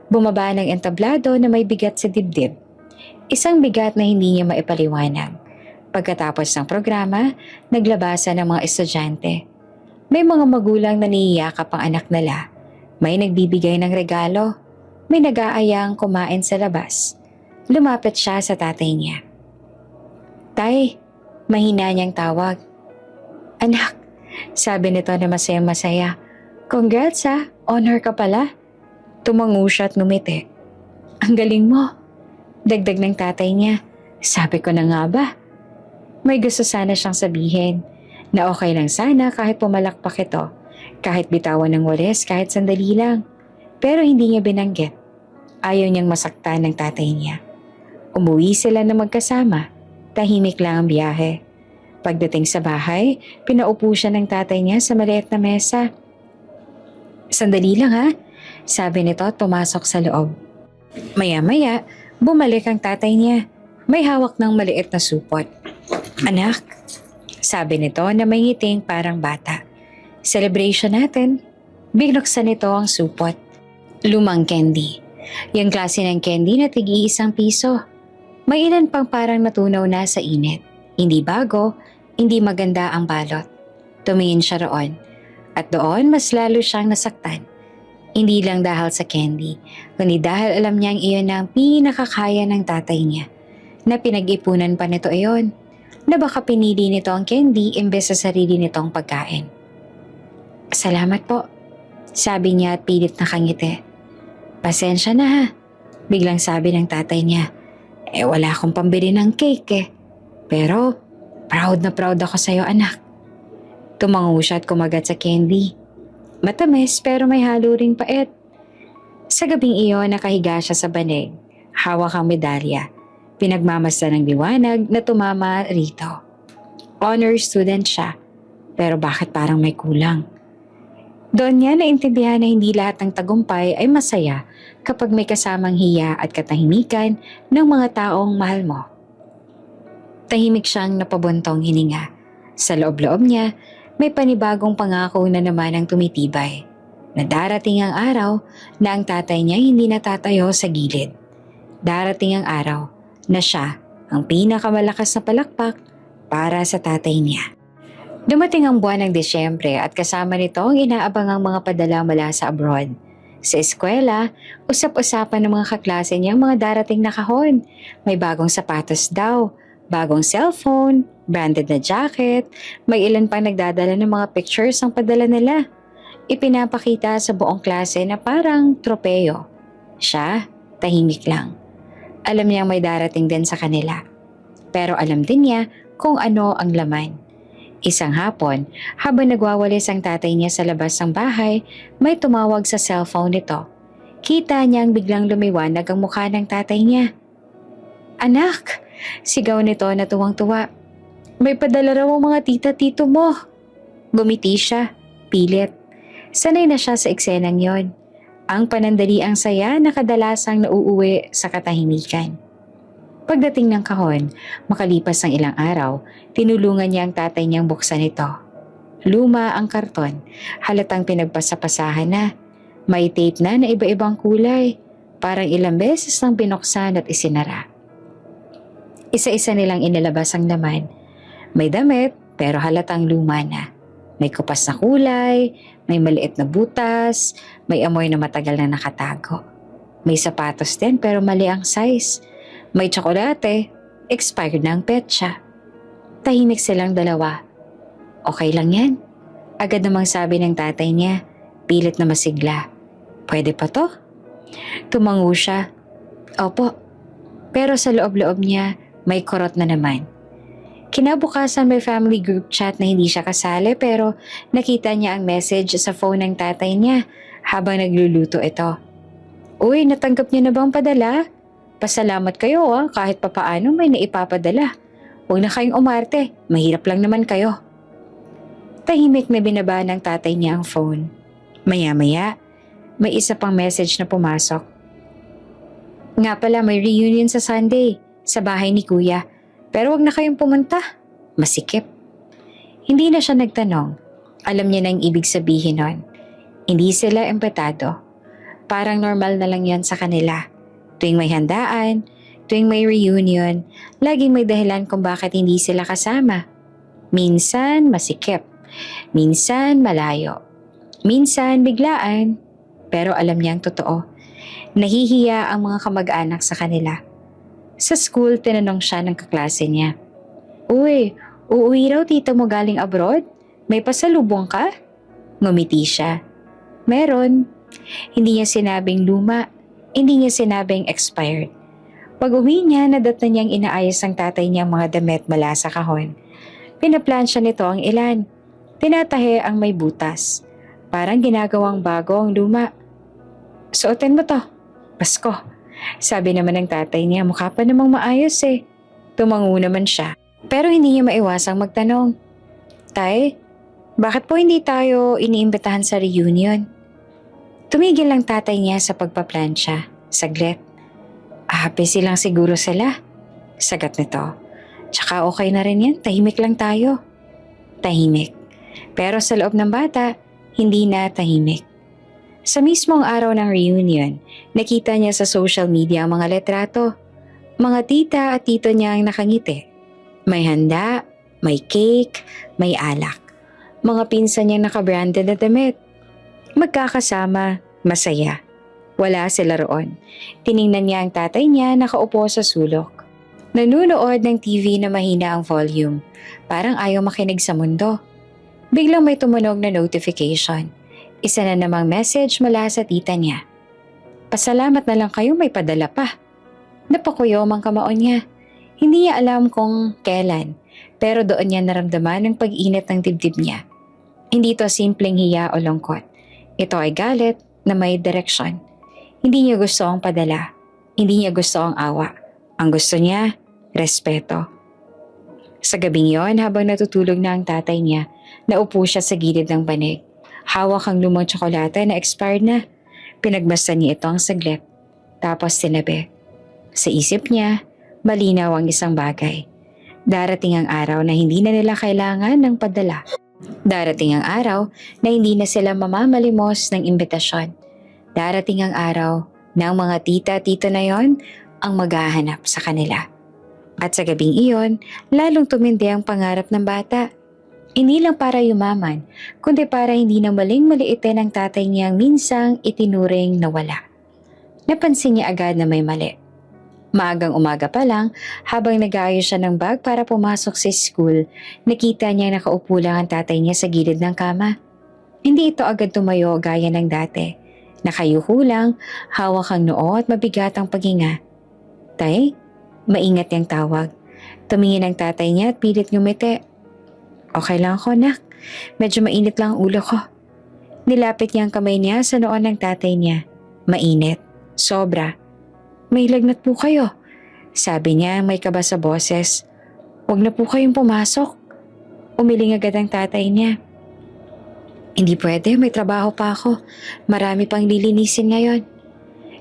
Bumaba ng entablado na may bigat sa dibdib. Isang bigat na hindi niya maipaliwanag. Pagkatapos ng programa, naglabasan ng mga estudyante. May mga magulang na niyiyakap ang anak nila. May nagbibigay ng regalo. May nag-aayang kumain sa labas. Lumapit siya sa tatay niya. Tay, mahina niyang tawag. Anak, sabi nito na masayang-masaya. Congrats ha, honor ka pala. Tumango siya at ngumiti. Ang galing mo. Dagdag ng tatay niya. Sabi ko na nga ba? May gusto sana siyang sabihin na okay lang sana kahit pumalakpak ito, kahit bitawan ng walis kahit sandali lang. Pero hindi niya binanggit. Ayaw niyang masaktan ng tatay niya. Umuwi sila na magkasama. Tahimik lang ang biyahe. Pagdating sa bahay, pinaupo siya ng tatay niya sa maliit na mesa. Sandali lang ha, sabi nito at pumasok sa loob. Maya-maya, bumalik ang tatay niya. May hawak ng maliit na supot. Anak, sabi nito na may ngiting parang bata. Celebration natin. Binuksan nito ang supot. Lumang candy. Yung klase ng candy na tig-iisang piso. May ilan pang parang natunaw na sa init. Hindi bago, hindi maganda ang balot. Tumingin siya roon. At doon mas lalo siyang nasaktan. Hindi lang dahil sa candy, kundi dahil alam niyang iyon ang pinakakaya ng tatay niya. Na pinag-ipunan pa nito iyon. Na baka pinili nito ang candy imbes sa sarili nitong pagkain. Salamat po, sabi niya at pilit nakangiti. Pasensya na ha, biglang sabi ng tatay niya. Wala akong pambili ng cake eh. Pero proud na proud ako sa'yo anak. Tumango siya at kumagat sa candy. Matamis pero may halo ring pait. Sa gabing iyon nakahiga siya sa banig. Hawak ang medalya. Pinagmamasdan ng liwanag na tumama rito. Honor student siya, pero bakit parang may kulang? Doon niya naintindihan na hindi lahat ng tagumpay ay masaya kapag may kasamang hiya at katahimikan ng mga taong mahal mo. Tahimik siyang napabuntong hininga. Sa loob-loob niya, may panibagong pangako na naman ang tumitibay. na darating ang araw na ang tatay niya hindi natatayo sa gilid. Darating ang araw na siya ang pinakamalakas na palakpak para sa tatay niya. Dumating ang buwan ng Disyembre at kasama nito ang inaabangang mga padala mula sa abroad. Sa eskwela, usap-usapan ng mga kaklase niya ang mga darating na kahon. May bagong sapatos daw, bagong cellphone, branded na jacket, may ilan pang nagdadala ng mga pictures ang padala nila. Ipinapakita sa buong klase na parang tropeyo. Siya, tahimik lang. Alam niyang may darating din sa kanila. Pero alam din niya kung ano ang laman. Isang hapon, habang nagwawalis ang tatay niya sa labas ng bahay, may tumawag sa cellphone nito. Kita niyang biglang lumiwanag ang mukha ng tatay niya. "Anak!" Sigaw nito na tuwang-tuwa. "May padala raw ang mga tita-tito mo." Gumiti siya, pilit. Sanay na siya sa eksenang yon. Ang panandaliang saya na kadalasang nauuwi sa katahimikan. Pagdating ng kahon, makalipas ng ilang araw, tinulungan niya ang tatay niyang buksan ito. Luma ang karton, halatang pinagpasapasahan na. May tape na iba-ibang kulay, parang ilang beses nang binuksan at isinara. Isa-isa nilang inilabas ang laman. May damit pero halatang luma na. May kupas na kulay, may maliit na butas, may amoy na matagal na nakatago. May sapatos din pero mali ang size. May tsokolate, expired na ang petsa. Tahimik silang dalawa. "Okay lang yan." Agad namang sabi ng tatay niya, pilit na masigla. "Pwede pa to?" Tumango siya. "Opo." Pero sa loob-loob niya, may kurot na naman. Kinabukasan may family group chat na hindi siya kasali pero nakita niya ang message sa phone ng tatay niya habang nagluluto ito. "Uy, natanggap niyo na bang padala? Pasalamat kayo kahit papaano may naipapadala. Huwag na kayong umarte, mahirap lang naman kayo." Tahimik na binaba ng tatay niya ang phone. Maya-maya, may isa pang message na pumasok. "Nga pala, may reunion sa Sunday sa bahay ni Kuya. Pero wag na kayong pumunta. Masikip." Hindi na siya nagtanong. Alam niya na ang ibig sabihin nun. Hindi sila impetado. Parang normal na lang yan sa kanila. Tuwing may handaan, tuwing may reunion, laging may dahilan kung bakit hindi sila kasama. Minsan masikip, minsan malayo, minsan biglaan. Pero alam niyang totoo. Nahihiya ang mga kamag-anak sa kanila. Sa school, tinanong siya ng kaklase niya. "Uy, uuwi raw tita mo galing abroad? May pasalubong ka?" Ngumiti siya. "Meron." Hindi niya sinabing luma. Hindi niya sinabing expired. Pag-uwi niya, nadat na niyang inaayos ang tatay niyang mga damit mula sa kahon. Pinaplansya nito ang ilan. Tinatahe ang may butas. Parang ginagawang bago ang luma. "Suotin mo to. Pasko." Sabi naman ng tatay niya, "Mukha pa namang maayos eh." Tumango naman siya. Pero hindi niya maiwasang magtanong, "Tay, bakit po hindi tayo iniimbitahan sa reunion?" Tumigil lang tatay niya sa pagpaplansya. Saglit. "Busy lang siguro sila." Sagot nito. "Tsaka okay na rin yan, tahimik lang tayo." Tahimik. Pero sa loob ng bata, hindi na tahimik. Sa mismong araw ng reunion, nakita niya sa social media ang mga letrato. Mga tita at tito niya ang nakangiti. May handa, may cake, may alak. Mga pinsan niyang nakabranded na damit. Magkakasama, masaya. Wala sila roon. Tiningnan niya ang tatay niya nakaupo sa sulok. Nanunood ng TV na mahina ang volume. Parang ayaw makinig sa mundo. Biglang may tumunog na notification. Isa na namang message mula sa tita niya. "Pasalamat na lang kayo, may padala pa." Napakuyom ang kamao niya. Hindi niya alam kung kailan, pero doon niya naramdaman ang pag-init ng dibdib niya. Hindi ito simpleng hiya o lungkot. Ito ay galit na may direksyon. Hindi niya gusto ang padala. Hindi niya gusto ang awa. Ang gusto niya, respeto. Sa gabing yon, habang natutulog na ang tatay niya, naupo siya sa gilid ng banig. Hawak ang lumang tsokolate na expired na. Pinagbasta niya ito ang saglit. Tapos sinabi. Sa isip niya, malinaw ang isang bagay. Darating ang araw na hindi na nila kailangan ng padala. Darating ang araw na hindi na sila mamamalimos ng imbitasyon. Darating ang araw na ang mga tita-tito na yon ang maghahanap sa kanila. At sa gabing iyon, lalong tumindi ang pangarap ng bata. Hindi lang para yumaman, kundi para hindi na maling maliitin ang tatay niyang minsang itinuring na wala. Napansin niya agad na may mali. Maagang umaga pa lang, habang nag-aayos siya ng bag para pumasok sa school, nakita niya nakaupo lang ang tatay niya sa gilid ng kama. Hindi ito agad tumayo gaya ng dati. Nakayuko lang, hawak ang noo at mabigat ang paghinga. Tay, maingat niyang tawag. Tumingin ang tatay niya at pilit ngumiti. Okay lang ako, nak. Medyo mainit lang ang ulo ko. Nilapit niya ang kamay niya sa noo ng tatay niya. Mainit. Sobra. May lagnat po kayo. Sabi niya may kaba sa boses. Huwag na po kayong pumasok. Umiling agad ang tatay niya. Hindi pwede, may trabaho pa ako. Marami pang lilinisin ngayon.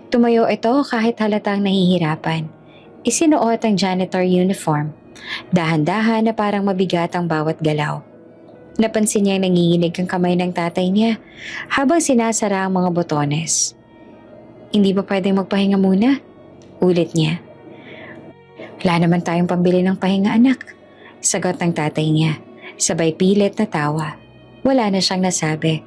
Tumayo ito kahit halatang nahihirapan. Isinuot ang janitor uniform. Dahan-dahan na parang mabigat ang bawat galaw. Napansin niya nanginginig ang kamay ng tatay niya habang sinasara ang mga botones. Hindi ba pwedeng magpahinga muna? Ulit niya. Wala naman tayong pambili ng pahinga, anak. Sagot ng tatay niya. Sabay pilit na tawa. Wala na siyang nasabi.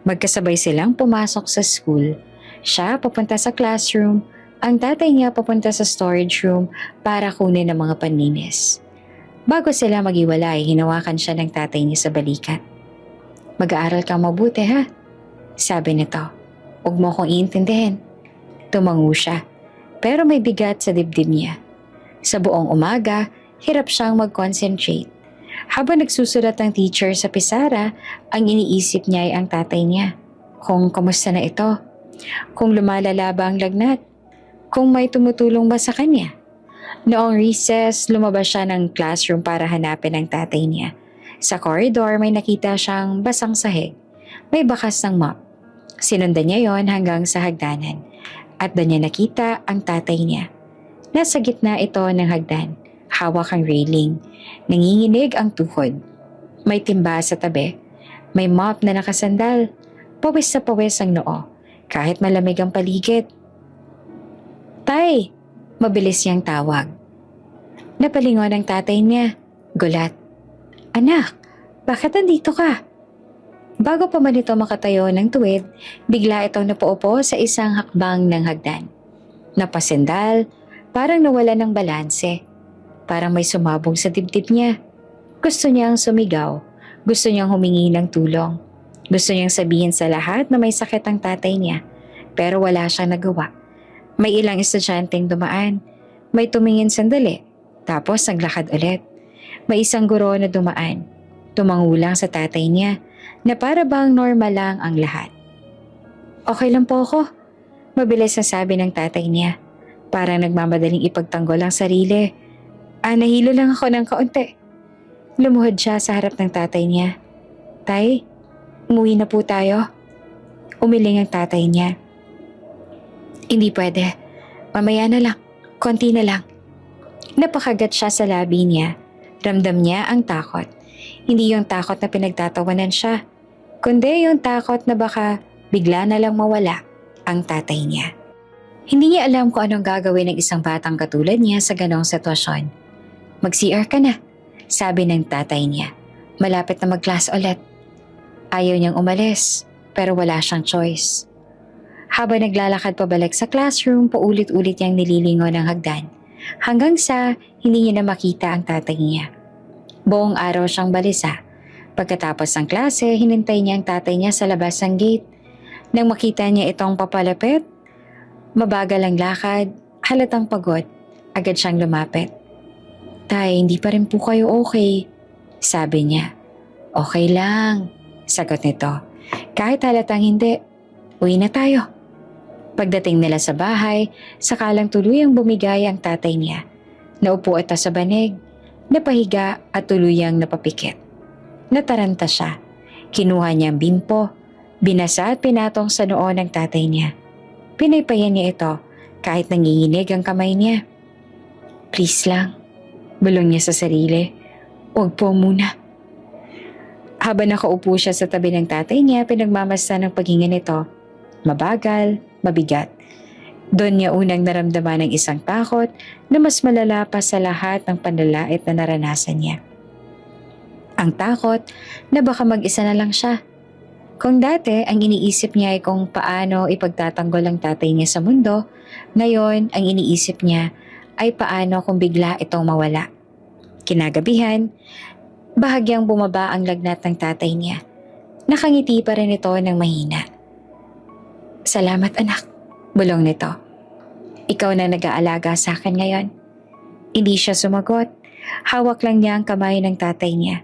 Magkasabay silang pumasok sa school. Siya papunta sa classroom. Ang tatay niya papunta sa storage room para kunin ang mga panlinis. Bago sila mag-iwalay, hinawakan siya ng tatay niya sa balikat. Mag-aaral kang mabuti, ha? Sabi nito. Huwag mo akong iintindihin. Tumango siya. Pero may bigat sa dibdib niya. Sa buong umaga, hirap siyang mag-concentrate. Habang nagsusulat ang teacher sa pisara, ang iniisip niya ay ang tatay niya. Kung kamusta na ito? Kung lumalala ba ang lagnat? Kung may tumutulong ba sa kanya? Noong recess, lumabas siya ng classroom para hanapin ang tatay niya. Sa corridor, may nakita siyang basang sahig. May bakas ng mop. Sinundan niya yon hanggang sa hagdanan. At doon niya nakita ang tatay niya. Nasa gitna ito ng hagdan. Hawak ang railing. Nanginginig ang tuhod. May timba sa tabi. May mop na nakasandal. Pawis sa pawis ang noo. Kahit malamig ang paligid. Tay! Mabilis niyang tawag. Napalingon ang tatay niya. Gulat. Anak, bakit nandito ka? Bago pa man ito makatayo ng tuwid, bigla itong napaupo sa isang hakbang ng hagdan. Napasendal, parang nawala ng balanse. Parang may sumabog sa dibdib niya. Gusto niyang sumigaw. Gusto niyang humingi ng tulong. Gusto niyang sabihin sa lahat na may sakit ang tatay niya. Pero wala siyang nagawa. May ilang estudyanteng dumaan. May tumingin sandali. Tapos naglakad ulit. May isang guro na dumaan. Tumangulang sa tatay niya na para bang normal lang ang lahat. Okay lang po ako. Mabilis na sabi ng tatay niya. Parang nagmamadaling ipagtanggol ang sarili. Nahilo lang ako ng kaunti. Lumuhod siya sa harap ng tatay niya. Tay, umuwi na po tayo. Umiling ang tatay niya. Hindi pwede. Mamaya na lang. Konti na lang. Napakagat siya sa labi niya. Ramdam niya ang takot. Hindi yung takot na pinagtatawanan siya, kundi yung takot na baka bigla na lang mawala ang tatay niya. Hindi niya alam kung anong gagawin ng isang batang katulad niya sa ganong sitwasyon. Mag-CR ka na, sabi ng tatay niya. Malapit na mag-class ulit. Ayaw niyang umalis, pero wala siyang choice. Habang naglalakad pabalik sa classroom, paulit-ulit niyang nililingon ang hagdan. Hanggang sa hindi niya na makita ang tatay niya. Buong araw siyang balisa. Pagkatapos ng klase, hinintay niya ang tatay niya sa labas ng gate. Nang makita niya itong papalapit, mabagal ang lakad, halatang pagod, agad siyang lumapit. Tay, hindi pa rin po kayo okay, sabi niya. Okay lang, sagot nito. Kahit halatang hindi, uwi na tayo. Pagdating nila sa bahay, sakalang tuluyang bumigay ang tatay niya. Naupo ito sa banig, napahiga at tuluyang napapikit. Nataranta siya. Kinuha niya ang bimpo, binasa at pinatong sa noo ng tatay niya. Pinaypayan niya ito kahit nanginginig ang kamay niya. Please lang, bulong niya sa sarili. Huwag po muna. Habang nakaupo siya sa tabi ng tatay niya, pinagmamasdan ng paghinga nito. Mabagal, mabigat. Doon niya unang naramdaman ng isang takot na mas malala pa sa lahat ng panlalait na naranasan niya. Ang takot na baka mag-isa na lang siya. Kung dati ang iniisip niya ay kung paano ipagtatanggol ang tatay niya sa mundo, ngayon ang iniisip niya ay paano kung bigla itong mawala. Kinagabihan, bahagyang bumaba ang lagnat ng tatay niya. Nakangiti pa rin ito ng mahina. "Salamat anak," bulong nito. "Ikaw na nag-aalaga sa akin ngayon." Hindi siya sumagot. Hawak lang niya ang kamay ng tatay niya.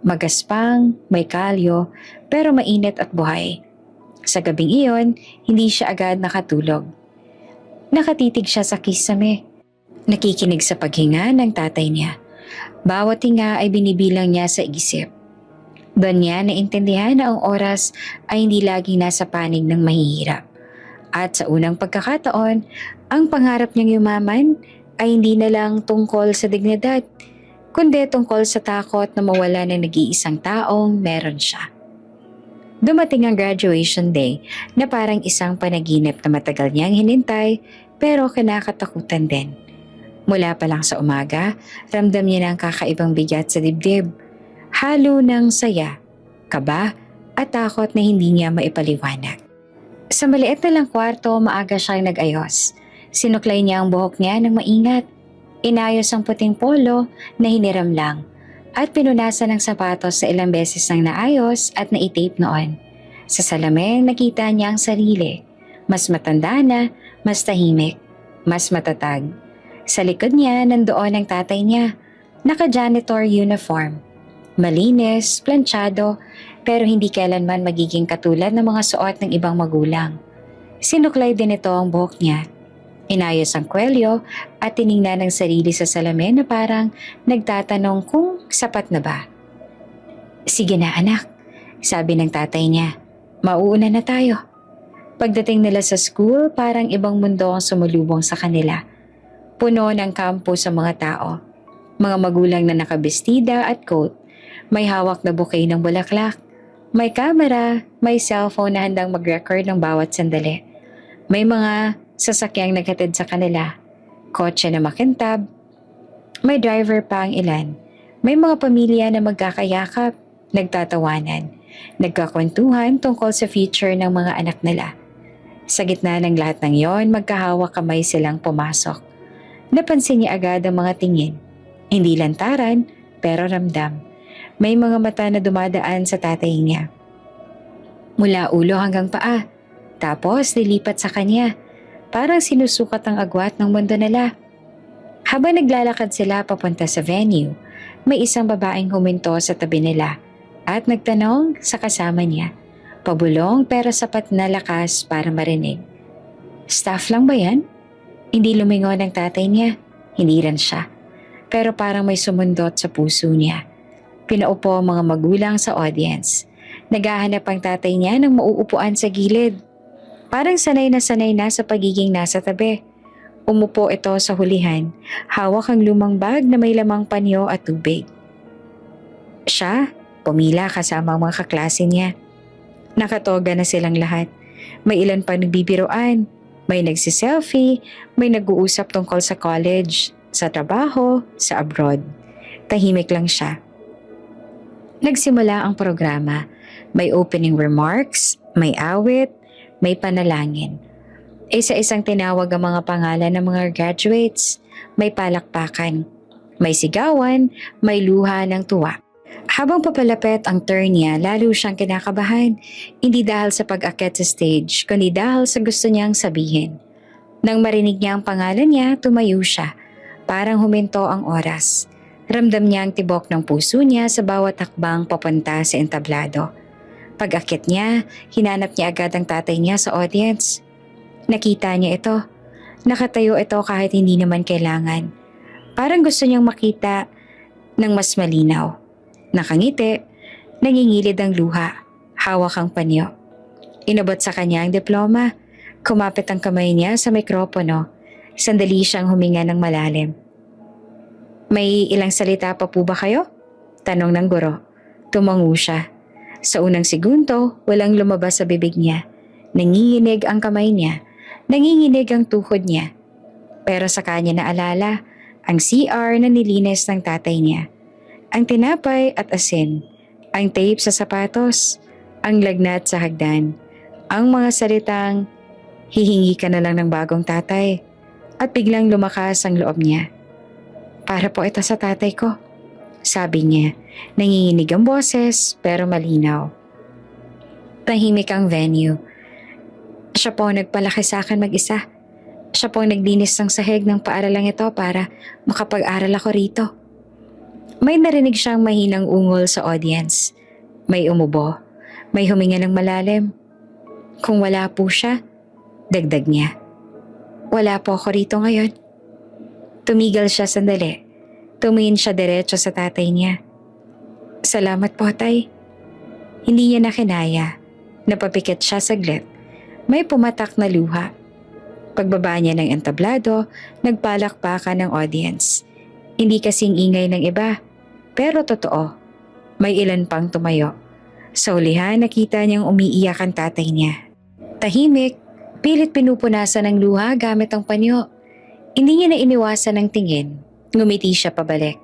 Magaspang, may kalyo, pero mainit at buhay. Sa gabing iyon, hindi siya agad nakatulog. Nakatitig siya sa kisame. Nakikinig sa paghinga ng tatay niya. Bawat hinga ay binibilang niya sa isip. Doon niya naintindihan na ang oras ay hindi laging nasa panig ng mahihirap. At sa unang pagkakataon, ang pangarap niyang yumaman ay hindi na lang tungkol sa dignidad, kundi tungkol sa takot na mawala ng nag-iisang taong meron siya. Dumating ang graduation day na parang isang panaginip na matagal niyang hinintay pero kinakatakutan din. Mula pa lang sa umaga, ramdam niya ng kakaibang bigat sa dibdib. Halo ng saya, kaba at takot na hindi niya maipaliwanag. Sa maliit na lang kwarto, maaga siyang nag-ayos. Sinuklay niya ang buhok niya ng maingat. Inayos ang puting polo na hiniram lang at pinunasan ng sapatos sa ilang beses nang naayos at naitape noon. Sa salamin, nakita niya ang sarili. Mas matanda na, mas tahimik, mas matatag. Sa likod niya, nandoon ang tatay niya. Naka-janitor uniform. Malinis, planchado, pero hindi kailanman magiging katulad ng mga suot ng ibang magulang. Sinuklay din ito ang buhok niya. Inayos ang kwelyo at tiningnan ng sarili sa salamin na parang nagtatanong kung sapat na ba. "Sige na anak," sabi ng tatay niya. "Mauuna na tayo." Pagdating nila sa school, parang ibang mundo ang sumulubong sa kanila. Puno ng kampo sa mga tao. Mga magulang na nakabestida at coat. May hawak na bouquet ng bulaklak. May camera, may cellphone na handang mag-record ng bawat sandali. May mga sasakyang naghatid sa kanila. Kotse na makintab. May driver pa ang ilan. May mga pamilya na magkakayakap, nagtatawanan, nagkakwentuhan tungkol sa future ng mga anak nila. Sa gitna ng lahat ng yon, magkahawak kamay silang pumasok. Napansin niya agad ang mga tingin. Hindi lantaran, pero ramdam. May mga mata na dumadaan sa tatay niya. Mula ulo hanggang paa. Tapos lilipat sa kanya. Parang sinusukat ang agwat ng mundo nila. Habang naglalakad sila papunta sa venue, may isang babaeng huminto sa tabi nila at nagtanong sa kasama niya. Pabulong pero sapat na lakas para marinig. "Staff lang ba yan?" Hindi lumingon ang tatay niya. Hindi rin siya. Pero parang may sumundot sa puso niya. Pinaupo ang mga magulang sa audience. Naghahanap ang tatay niya ng mauupuan sa gilid. Parang sanay na sa pagiging nasa tabi. Umupo ito sa hulihan. Hawak ang lumang bag na may lamang panyo at tubig. Siya, pumila kasama ang mga kaklase niya. Nakatoga na silang lahat. May ilan pa nagbibiroan. May nagsiselfie. May nag-uusap tungkol sa college, sa trabaho, sa abroad. Tahimik lang siya. Nagsimula ang programa. May opening remarks, may awit, may panalangin. Isa-isang tinawag ang mga pangalan ng mga graduates. May palakpakan, may sigawan, may luha ng tuwa. Habang papalapit ang turn niya, lalo siyang kinakabahan. Hindi dahil sa pag-akyat sa stage, kundi dahil sa gusto niyang sabihin. Nang marinig niya ang pangalan niya, tumayo siya. Parang huminto ang oras. Ramdam niya ang tibok ng puso niya sa bawat hakbang papunta sa entablado. Pag-akyat niya, hinanap niya agad ang tatay niya sa audience. Nakita niya ito. Nakatayo ito kahit hindi naman kailangan. Parang gusto niyang makita ng mas malinaw. Nakangiti, nangingilid ang luha, hawak ang panyo. Inabot sa kanya ang diploma. Kumapit ang kamay niya sa mikropono. Sandali siyang huminga ng malalim. "May ilang salita pa po ba kayo?" Tanong ng guro. Tumango siya. Sa unang segundo, walang lumabas sa bibig niya. Nanginginig ang kamay niya, nanginginig ang tuhod niya. Pero sa kanya naalala ang CR na nilinis ng tatay niya. Ang tinapay at asin, ang tape sa sapatos, ang lagnat sa hagdan, ang mga salitang, hihingi ka na lang ng bagong tatay, at biglang lumakas ang loob niya. Para po ito sa tatay ko, sabi niya, nanginginig ang boses pero malinaw. Tahimik ang venue. Siya po nagpalaki sa akin mag-isa. Siya po naglinis ng sahig ng paaralang ito para makapag-aral ako rito. May narinig siyang mahinang ungol sa audience. May umubo. May huminga ng malalim. Kung wala po siya, dagdag niya. Wala po ako rito ngayon. Tumigil siya sandali. Tumingin siya diretso sa tatay niya. Salamat po, tay. Hindi niya nakinaya. Napapikit siya saglit. May pumatak na luha. Pagbaba niya ng entablado, nagpalakpakan ng audience. Hindi kasing ingay ng iba, pero totoo. May ilan pang tumayo. Sa ulihan, nakita niyang umiiyak ang tatay niya. Tahimik, pilit pinupunasan ng luha gamit ang panyo. Hindi niya na iniwasan ng tingin. Ngumiti siya pabalik.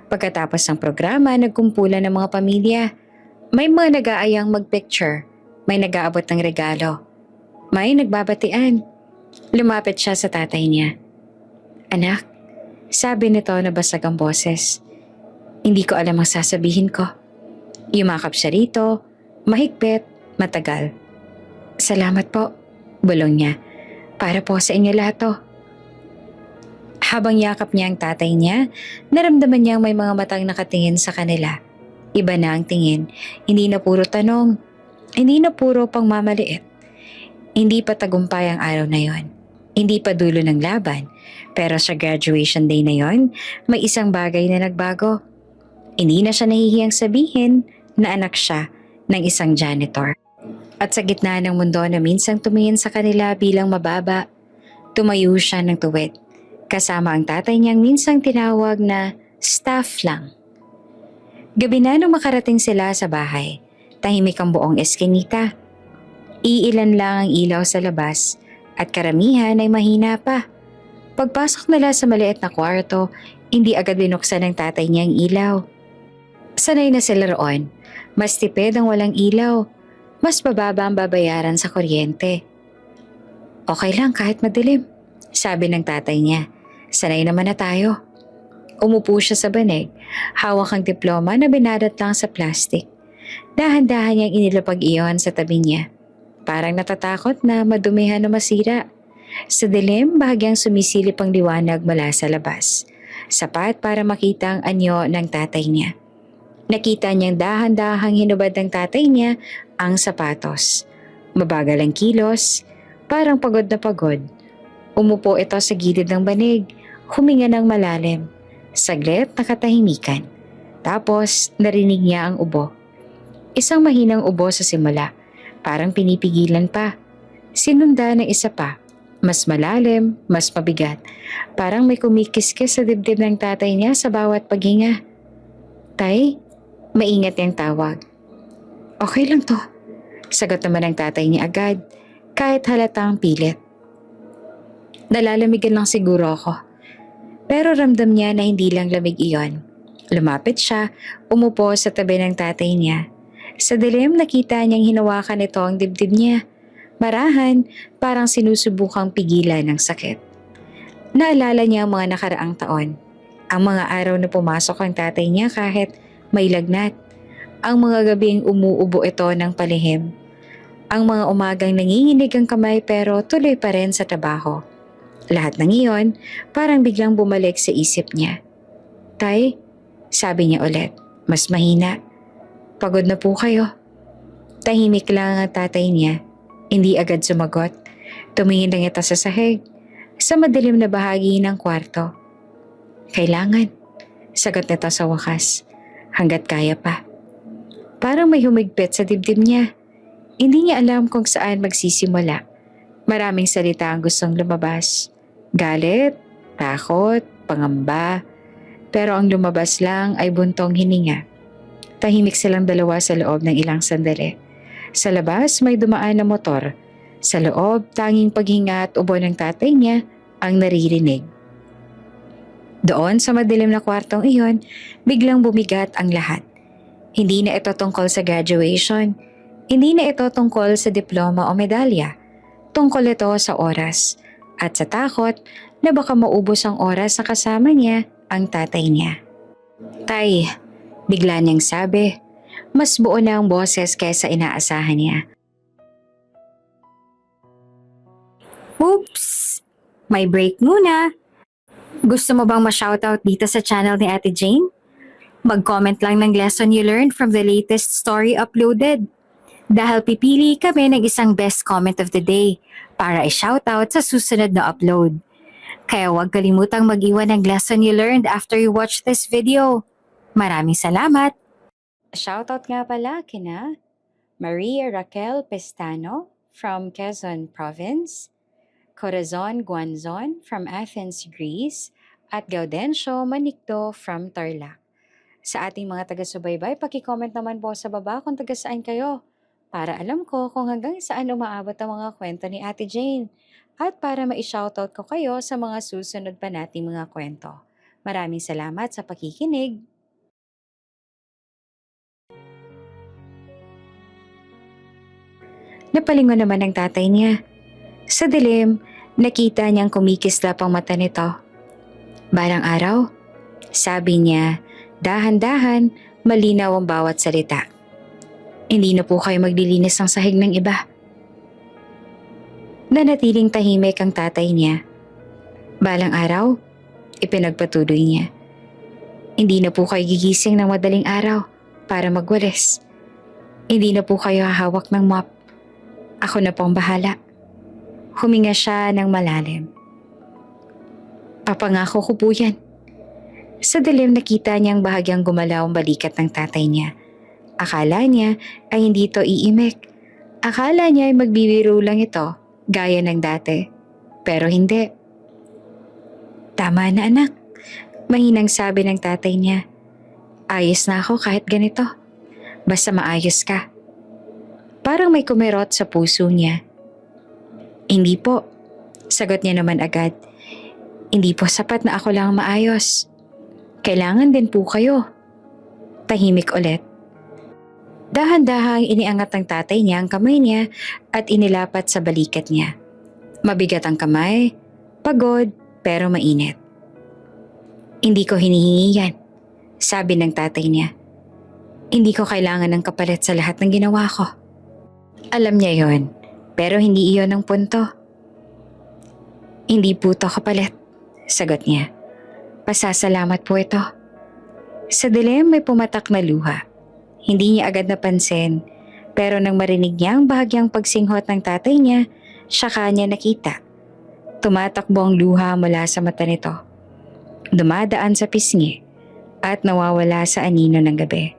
Pagkatapos ng programa, nagkumpulan ng mga pamilya. May mga nag-aayang magpicture. May nag-aabot ng regalo. May nagbabatian. Lumapit siya sa tatay niya. Anak, sabi nito na basag ang boses. Hindi ko alam ang sasabihin ko. Yumakap siya rito, mahigpit, matagal. Salamat po, bulong niya. Para po sa inyo lahat to. Habang yakap niya ang tatay niya, naramdaman niyang may mga matang nakatingin sa kanila. Iba na ang tingin, hindi na puro tanong, hindi na puro pangmamaliit. Hindi pa tagumpay ang araw na yon. Hindi pa dulo ng laban, pero sa graduation day na yon, may isang bagay na nagbago. Hindi na siya nahihiyang sabihin na anak siya ng isang janitor. At sa gitna ng mundo na minsang tumingin sa kanila bilang mababa, tumayo siya ng tuwid. Kasama ang tatay niyang minsang tinawag na staff lang. Gabi na nung makarating sila sa bahay, tahimik ang buong eskinita. Iilan lang ang ilaw sa labas at karamihan ay mahina pa. Pagpasok nila sa maliit na kwarto, hindi agad binuksan ng tatay niya ang ilaw. Sanay na sila roon. Mas tipid ang walang ilaw. Mas bababa ang babayaran sa kuryente. Okay lang kahit madilim, sabi ng tatay niya. Sanay naman na tayo. Umupo siya sa banig, hawak ang diploma na binadat lang sa plastic. Dahan-dahan niyang inilapag iyon sa tabi niya. Parang natatakot na madumihan o masira. Sa dilim, bahagyang sumisilip ang liwanag mula sa labas. Sapat para makita ang anyo ng tatay niya. Nakita niyang dahan-dahang hinubad ng tatay niya ang sapatos. Mabagal ang kilos, parang pagod na pagod. Umupo ito sa gilid ng banig, huminga ng malalim. Saglit nakatahimikan. Tapos narinig niya ang ubo. Isang mahinang ubo sa simula. Parang pinipigilan pa. Sinunda ng isa pa. Mas malalim, mas mabigat. Parang may kumikiskis sa dibdib ng tatay niya sa bawat paghinga. Tay, maingat niyang tawag. Okay lang to. Sagot naman ng tatay niya agad, kahit halatang pilit. Nalalamigan lang siguro ako. Pero ramdam niya na hindi lang lamig iyon. Lumapit siya, umupo sa tabi ng tatay niya. Sa dilim nakita niyang hinawakan nito ang dibdib niya. Marahan, parang sinusubukang pigilan ng sakit. Naalala niya ang mga nakaraang taon. Ang mga araw na pumasok ang tatay niya kahit may lagnat. Ang mga gabing umuubo ito ng palihim. Ang mga umagang nanginginig ang kamay pero tuloy pa rin sa trabaho. Lahat ng iyon parang biglang bumalik sa isip niya. Tay, sabi niya ulit, mas mahina. Pagod na po kayo. Tahimik lang ang tatay niya. Hindi agad sumagot. Tumingin lang ito sa sahig, sa madilim na bahagi ng kwarto. Kailangan, sagot nito sa wakas, hanggat kaya pa. Parang may humigpit sa dibdib niya. Hindi niya alam kung saan magsisimula. Maraming salita ang gustong lumabas. Galit, takot, pangamba. Pero ang lumabas lang ay buntong hininga. Tahimik silang dalawa sa loob ng ilang sandali. Sa labas may dumaan na motor. Sa loob, tanging paghinga at ubo ng tatay niya ang naririnig. Doon sa madilim na kwartong iyon, biglang bumigat ang lahat. Hindi na ito tungkol sa graduation. Hindi na ito tungkol sa diploma o medalya. Tungkol ito sa oras at sa takot na baka maubos ang oras na kasama niya ang tatay niya. Tay, bigla niyang sabi, mas buo na ang boses kaysa inaasahan niya. Oops! May break muna. Gusto mo bang ma-shoutout dito sa channel ni Ate Jane? Mag-comment lang ng lesson you learned from the latest story uploaded. Dahil pipili kami ng isang best comment of the day para i-shoutout sa susunod na upload. Kaya huwag kalimutang mag-iwan ng lesson you learned after you watch this video. Maraming salamat! Shoutout nga pala kina Maria Raquel Pestano from Quezon Province, Corazon Guanzon from Athens, Greece, at Gaudencio Manicdo from Tarlac. Sa ating mga taga-subaybay, paki-comment naman po sa baba kung taga saan kayo para alam ko kung hanggang saan umaabot ang mga kwento ni Ate Jane at para ma-shoutout ko kayo sa mga susunod pa nating mga kwento. Maraming salamat sa pakikinig! Napalingon naman ang tatay niya. Sa dilim, nakita niyang kumikislap ang mata nito. Balang araw, sabi niya, dahan-dahan, malinaw ang bawat salita. Hindi na po kayo maglilinis ng sahig ng iba. Nanatiling tahimik ang tatay niya. Balang araw, ipinagpatuloy niya. Hindi na po kayo gigising ng madaling araw para magwalis. Hindi na po kayo hahawak ng mop. Ako na pong bahala. Huminga siya ng malalim. Papangako ko po yan. Sa dilim nakita niyang bahagyang gumalaw ang balikat ng tatay niya. Akala niya ay hindi ito iimik. Akala niya ay magbibiro lang ito, gaya ng dati. Pero hindi. Tama na anak, mahinang sabi ng tatay niya. Ayos na ako kahit ganito. Basta maayos ka. Parang may kumirot sa puso niya. Hindi po, sagot niya naman agad. Hindi po sapat na ako lang maayos. Kailangan din po kayo. Tahimik ulit. Dahan-dahang iniangat ng tatay niya ang kamay niya at inilapat sa balikat niya. Mabigat ang kamay, pagod pero mainit. Hindi ko hinihingi yan, sabi ng tatay niya. Hindi ko kailangan ng kapalit sa lahat ng ginawa ko. Alam niya yon, pero hindi iyon ang punto. Hindi po to kapalit, sagot niya. Pasasalamat po ito. Sa dilim may pumatak na luha. Hindi niya agad napansin, pero nang marinig niya ang bahagyang pagsinghot ng tatay niya, saka niya nakita. Tumatakbo ang luha mula sa mata nito. Dumadaan sa pisngi at nawawala sa anino ng gabi.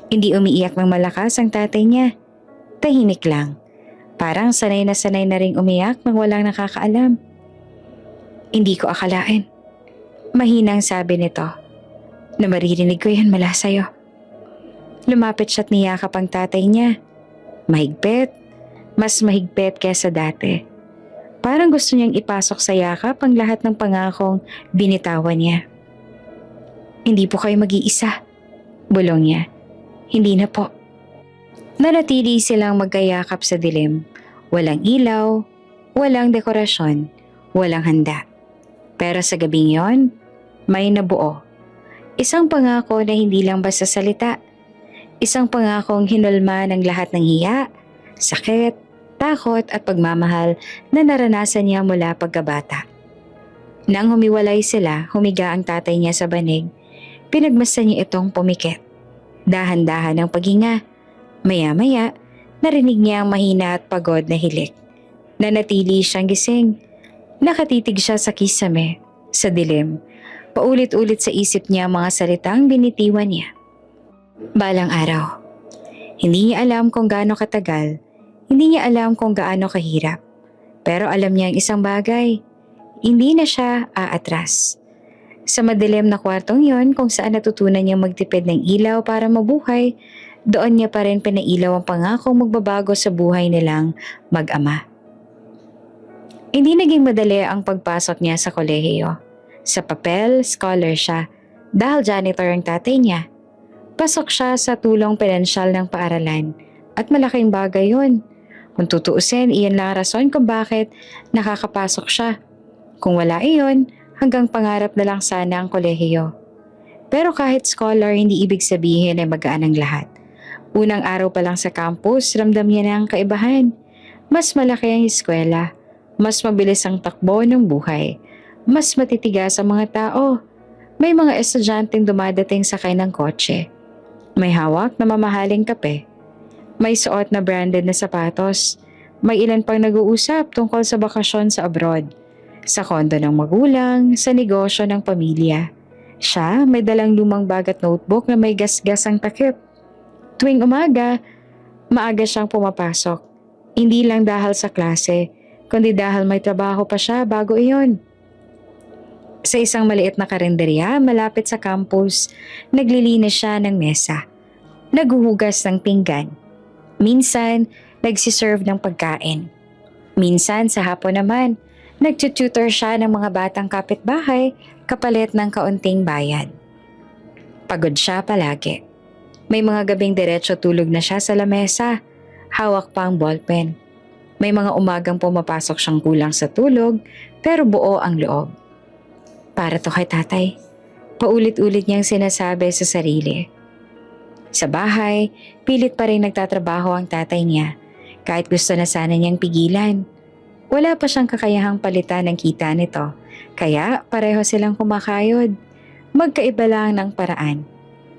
Hindi umiiyak ng malakas ang tatay niya. Tahimik lang. Parang sanay na ring umiyak nang walang nakakaalam. Hindi ko akalain. Mahinang sabi nito, na maririnig ko yan mula sa'yo. Lumapit siya at niyakap ang tatay niya. Mahigpit, mas mahigpit kesa dati. Parang gusto niyang ipasok sa yakap ang lahat ng pangakong binitawan niya. Hindi po kayo mag-iisa, bulong niya. Hindi na po. Nanatili silang magkayakap sa dilim. Walang ilaw, walang dekorasyon, walang handa. Pero sa gabing yon, may nabuo. Isang pangako na hindi lang basta salita. Isang pangakong hinulma ng lahat ng hiya, sakit, takot at pagmamahal na naranasan niya mula pagkabata. Nang humiwalay sila, humiga ang tatay niya sa banig. Pinagmasdan niya itong pumikit. Dahan-dahan ang paghinga. Maya-maya, narinig niya ang mahina at pagod na hilik. Nanatili siyang gising. Nakatitig siya sa kisame, sa dilim. Paulit-ulit sa isip niya ang mga salitang binitiwan niya. Balang araw. Hindi niya alam kung gaano katagal. Hindi niya alam kung gaano kahirap. Pero alam niya ang isang bagay. Hindi na siya aatras. Sa madilim na kwartong yon kung saan natutunan niyang magtipid ng ilaw para mabuhay, doon niya pa rin pinailaw ang pangakong magbabago sa buhay nilang mag-ama. Hindi naging madali ang pagpasok niya sa kolehiyo. Sa papel, scholar siya dahil janitor ang tatay niya. Pasok siya sa tulong pinansyal ng paaralan at malaking bagay yun. Kung tutuusin, iyan lang ang rason kung bakit nakakapasok siya. Kung wala iyon, hanggang pangarap na lang sana ang kolehiyo. Pero kahit scholar, hindi ibig sabihin ay magaan ang lahat. Unang araw pa lang sa campus, ramdam niya na ang kaibahan. Mas malaki ang eskwela, mas mabilis ang takbo ng buhay, mas matitigas ang mga tao. May mga estudyanteng dumadating sakay ng kotse. May hawak na mamahaling kape. May suot na branded na sapatos. May ilan pang nag-uusap tungkol sa bakasyon sa abroad. Sa kondo ng magulang, sa negosyo ng pamilya. Siya may dalang lumang bag at notebook na may gasgas ang takip. Tuwing umaga, maaga siyang pumapasok. Hindi lang dahil sa klase, kundi dahil may trabaho pa siya bago iyon. Sa isang maliit na karinderya malapit sa campus, naglilinis siya ng mesa. Naghuhugas ng pinggan. Minsan, nagsiserve ng pagkain. Minsan, sa hapon naman, nagtututor siya ng mga batang kapitbahay kapalit ng kaunting bayad. Pagod siya palagi. May mga gabing diretso tulog na siya sa lamesa. Hawak pa ang ballpen. May mga umagang pumapasok siyang kulang sa tulog pero buo ang loob. Para to kay tatay. Paulit-ulit niyang sinasabi sa sarili. Sa bahay, pilit pa rin nagtatrabaho ang tatay niya kahit gusto na sana niyang pigilan. Wala pa siyang kakayahang palitan ng kita nito kaya pareho silang kumakayod. Magkaiba lang ng paraan.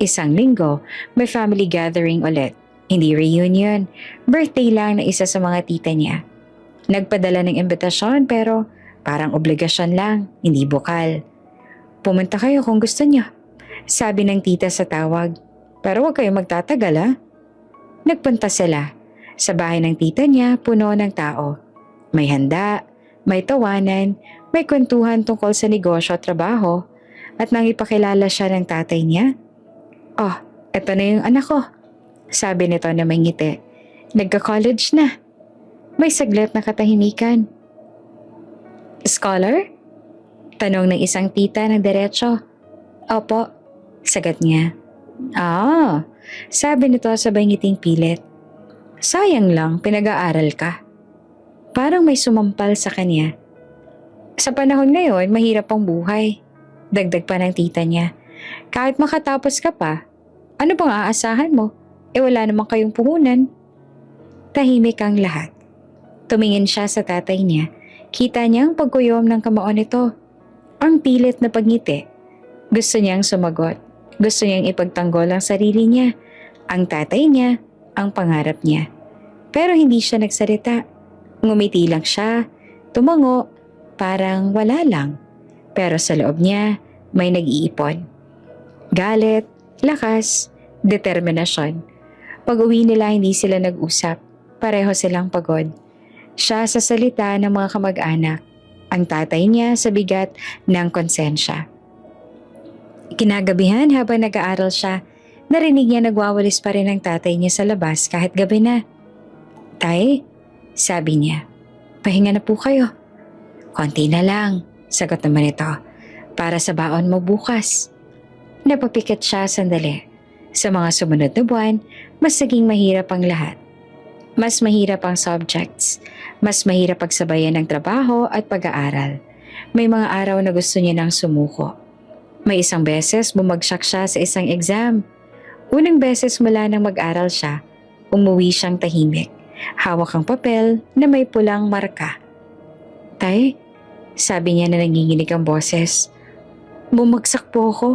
Isang linggo, may family gathering ulit. Hindi reunion, birthday lang na isa sa mga tita niya. Nagpadala ng imbitasyon pero parang obligasyon lang, hindi bukal. Pumunta kayo kung gusto niyo, sabi ng tita sa tawag. Pero huwag kayong magtatagal ha. Nagpunta sila. Sa bahay ng tita niya, puno ng tao. May handa, may tawanan, may kwentuhan tungkol sa negosyo at trabaho. At nang ipakilala siya ng tatay niya, "Oh, eto na yung anak ko," sabi nito na may ngiti. "Nagka-college na." May saglit na katahimikan. "Scholar?" Tanong ng isang tita ng diretso. "Opo," sagot niya. "Ah," sabi nito sabay ngiting pilit. "Sayang lang, pinag-aaral ka." Parang may sumampal sa kanya. "Sa panahon ngayon, mahirap ang buhay." Dagdag pa ng tita niya. "Kahit makatapos ka pa, ano bang aasahan mo? Wala namang kayong puhunan." Tahimik ang lahat. Tumingin siya sa tatay niya. Kita niyang pagkuyom ng kamao nito. Ang pilit na pagngiti. Gusto niyang sumagot. Gusto niyang ipagtanggol ang sarili niya, ang tatay niya, ang pangarap niya. Pero hindi siya nagsalita. Ngumiti lang siya, tumango, parang wala lang. Pero sa loob niya, may nag-iipon. Galit, lakas, determinasyon. Pag-uwi nila hindi sila nag-usap. Pareho silang pagod. Siya sa salita ng mga kamag-anak. Ang tatay niya sa bigat ng konsensya. Kinagabihan habang nag-aaral siya, narinig niya nagwawalis pa rin ang tatay niya sa labas kahit gabi na. "Tay," sabi niya, "pahinga na po kayo." "Konti na lang," sagot naman ito, "para sa baon mo bukas." Napapikit siya sandali. Sa mga sumunod na buwan, mas naging mahirap ang lahat. Mas mahirap ang subjects. Mas mahirap pagsabayan ng trabaho at pag-aaral. May mga araw na gusto niya nang sumuko. May isang beses bumagsak siya sa isang exam. Unang beses mula nang mag-aral siya, umuwi siyang tahimik. Hawak ang papel na may pulang marka. "Tay," sabi niya na nanginginig ang boses. "Bumagsak po ako."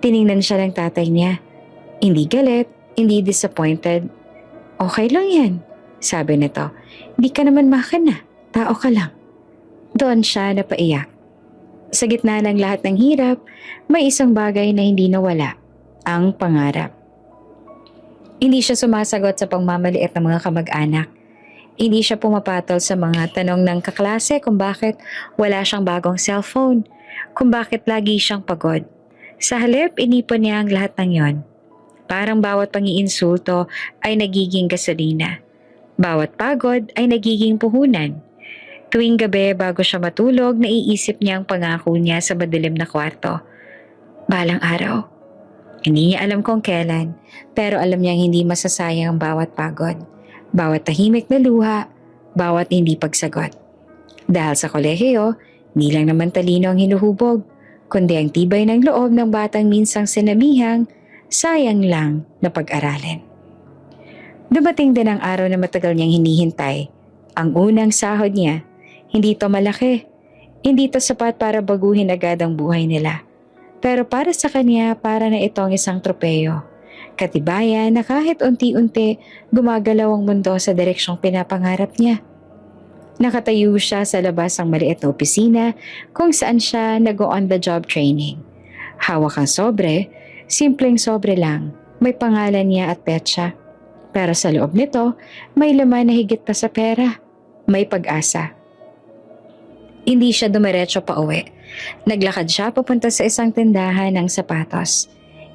Tiningnan siya ng tatay niya. Hindi galit, hindi disappointed. "Okay lang yan," sabi nito. "Di ka naman makina, tao ka lang." Doon siya napaiyak. Sa gitna ng lahat ng hirap, may isang bagay na hindi nawala, ang pangarap. Hindi siya sumasagot sa pangmamaliit ng mga kamag-anak. Hindi siya pumapatol sa mga tanong ng kaklase kung bakit wala siyang bagong cellphone. kung bakit lagi siyang pagod. Sa halip, inipon niya ang lahat ng yon. Parang bawat pangiinsulto ay nagiging gasolina. Bawat pagod ay nagiging puhunan. Tuwing gabi bago siya matulog, naiisip niya ang pangako niya sa madilim na kwarto. Balang araw. Hindi niya alam kung kailan, pero alam niyang hindi masasayang ang bawat pagod. Bawat tahimik na luha, bawat hindi pagsagot. Dahil sa kolehiyo, hindi lang naman talino ang hinuhubog, kundi ang tibay ng loob ng batang minsang sinamihang, sayang lang na pag-aralin. Dumating din ang araw na matagal niyang hinihintay. Ang unang sahod niya, hindi to malaki. Hindi to sapat para baguhin agad ang buhay nila. Pero para sa kanya, para na itong isang tropeyo. Katibayan na kahit unti-unti gumagalaw ang mundo sa direksyong pinapangarap niya. Nakatayo siya sa labas ng maliit na opisina kung saan siya nag-on-the-job training. Hawak ang sobre, simpleng sobre lang, may pangalan niya at petsa. Pero sa loob nito, may laman na higit pa sa pera. May pag-asa. Hindi siya dumiretso pa uwi. Naglakad siya papunta sa isang tindahan ng sapatos.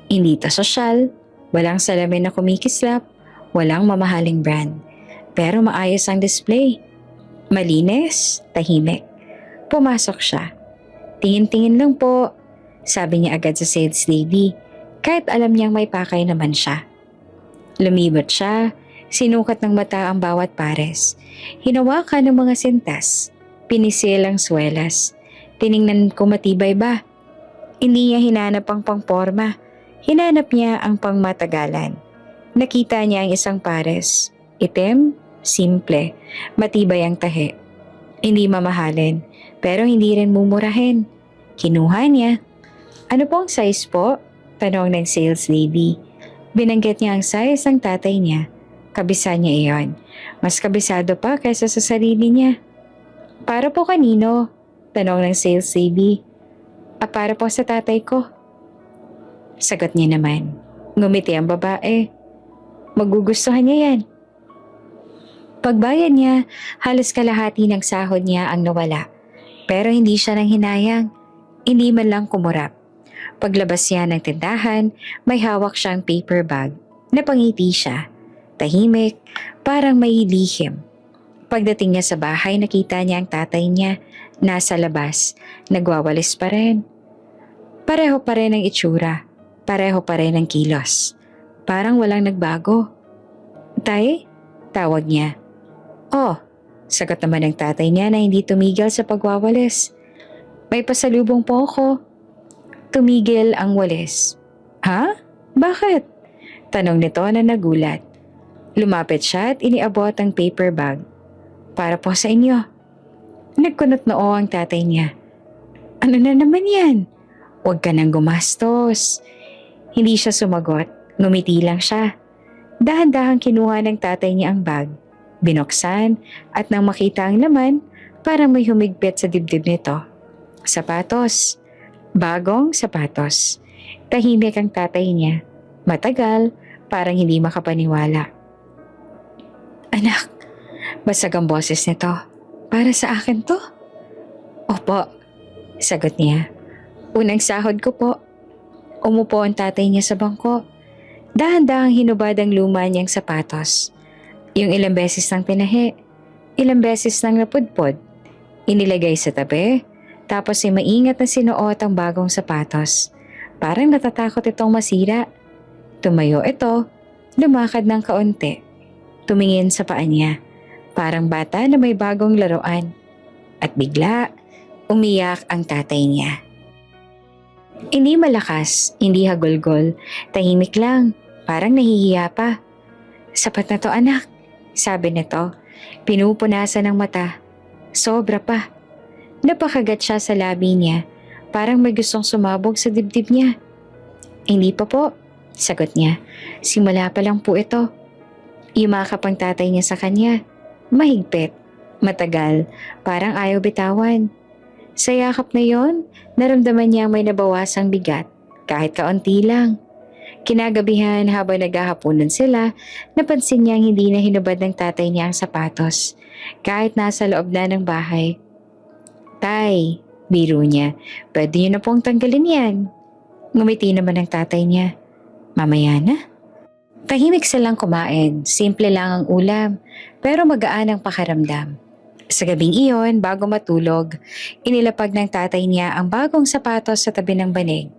Hindi ito sosyal, walang salamin na kumikislap, walang mamahaling brand. Pero maayos ang display. Malinis, tahimik. Pumasok siya. Tingin-tingin lang po, sabi niya agad sa sales lady, kahit alam niyang may pakay naman siya. Lumibot siya, sinukat ng mata ang bawat pares. Hinawakan ng mga sintas, pinisil ang swelas. Tiningnan kung matibay ba. Hindi niya hinanap ang pangporma, hinanap niya ang pangmatagalan. Nakita niya ang isang pares, itim, simple, matibay ang tahi. Hindi mamahalin, pero hindi rin mumurahin. Kinuha niya. Ano po ang size po? Tanong ng sales lady. Binanggit niya ang size ng tatay niya. Kabisa niya iyon. Mas kabisado pa kaysa sa sarili niya. Para po kanino? Tanong ng sales lady. Para po sa tatay ko. Sagot niya naman. Ngumiti ang babae. Magugustuhan niya yan. Pagbayad niya, halos kalahati ng sahod niya ang nawala. Pero hindi siya nang hinayang. Hindi man lang kumurap. Paglabas niya ng tindahan, may hawak siyang paper bag. Napangiti siya. Tahimik, parang may lihim. Pagdating niya sa bahay, nakita niya ang tatay niya. Nasa labas, nagwawalis pa rin. Pareho pa rin ang itsura. Pareho pa rin ang kilos. Parang walang nagbago. Tay? Tawag niya. Oh, sagot naman ng tatay niya na hindi tumigil sa pagwawalis. May pasalubong po ako. Tumigil ang walis. Ha? Bakit? Tanong nito na nagulat. Lumapit siya at iniabot ang paper bag. Para po sa inyo. Nagkunot noo ang tatay niya. Ano na naman yan? Huwag ka nang gumastos. Hindi siya sumagot. Ngumiti lang siya. Dahan-dahang kinuha ng tatay niya ang bag. Binuksan at nang makita ang laman, parang may humigpit sa dibdib nito. Sapatos. Bagong sapatos. Tahimik ang tatay niya. Matagal, parang hindi makapaniwala. Anak, basag ang boses nito. Para sa akin to? Opo, sagot niya. Unang sahod ko po. Umupo ang tatay niya sa bangko. Dahan-dahang hinubad ang luma niyang sapatos. Yung ilang beses nang tinahi, ilang beses nang napudpod. Inilagay sa tabi, tapos ay maingat na sinuot ang bagong sapatos. Parang natatakot itong masira. Tumayo ito, lumakad ng kaunti. Tumingin sa paa niya, parang bata na may bagong laruan. At bigla, umiyak ang tatay niya. Hindi malakas, hindi hagulgol, tahimik lang, parang nahihiya pa. Sapat na to anak, sabi nito. Pinupunasan ng mata. Sobra pa. Napakagat siya sa labi niya, parang may gustong sumabog sa dibdib niya. Hindi pa po, sagot niya. Simula pa lang po ito. Yumakap ang tatay niya sa kanya. Mahigpit, matagal, parang ayaw bitawan. Sa yakap na yon, naramdaman niya may nabawasang bigat, kahit kaunti lang. Kinagabihan habang naghahaponan sila, napansin niyang hindi na hinubad ng tatay niya ang sapatos, kahit nasa loob na ng bahay. Tay, Biro niya, pwede niyo na pong tanggalin yan. Ngumiti naman ang tatay niya. Mamaya na. Tahimik silang kumain, simple lang ang ulam, pero magaan ang pakiramdam. Sa gabing iyon, bago matulog, inilapag ng tatay niya ang bagong sapatos sa tabi ng banig.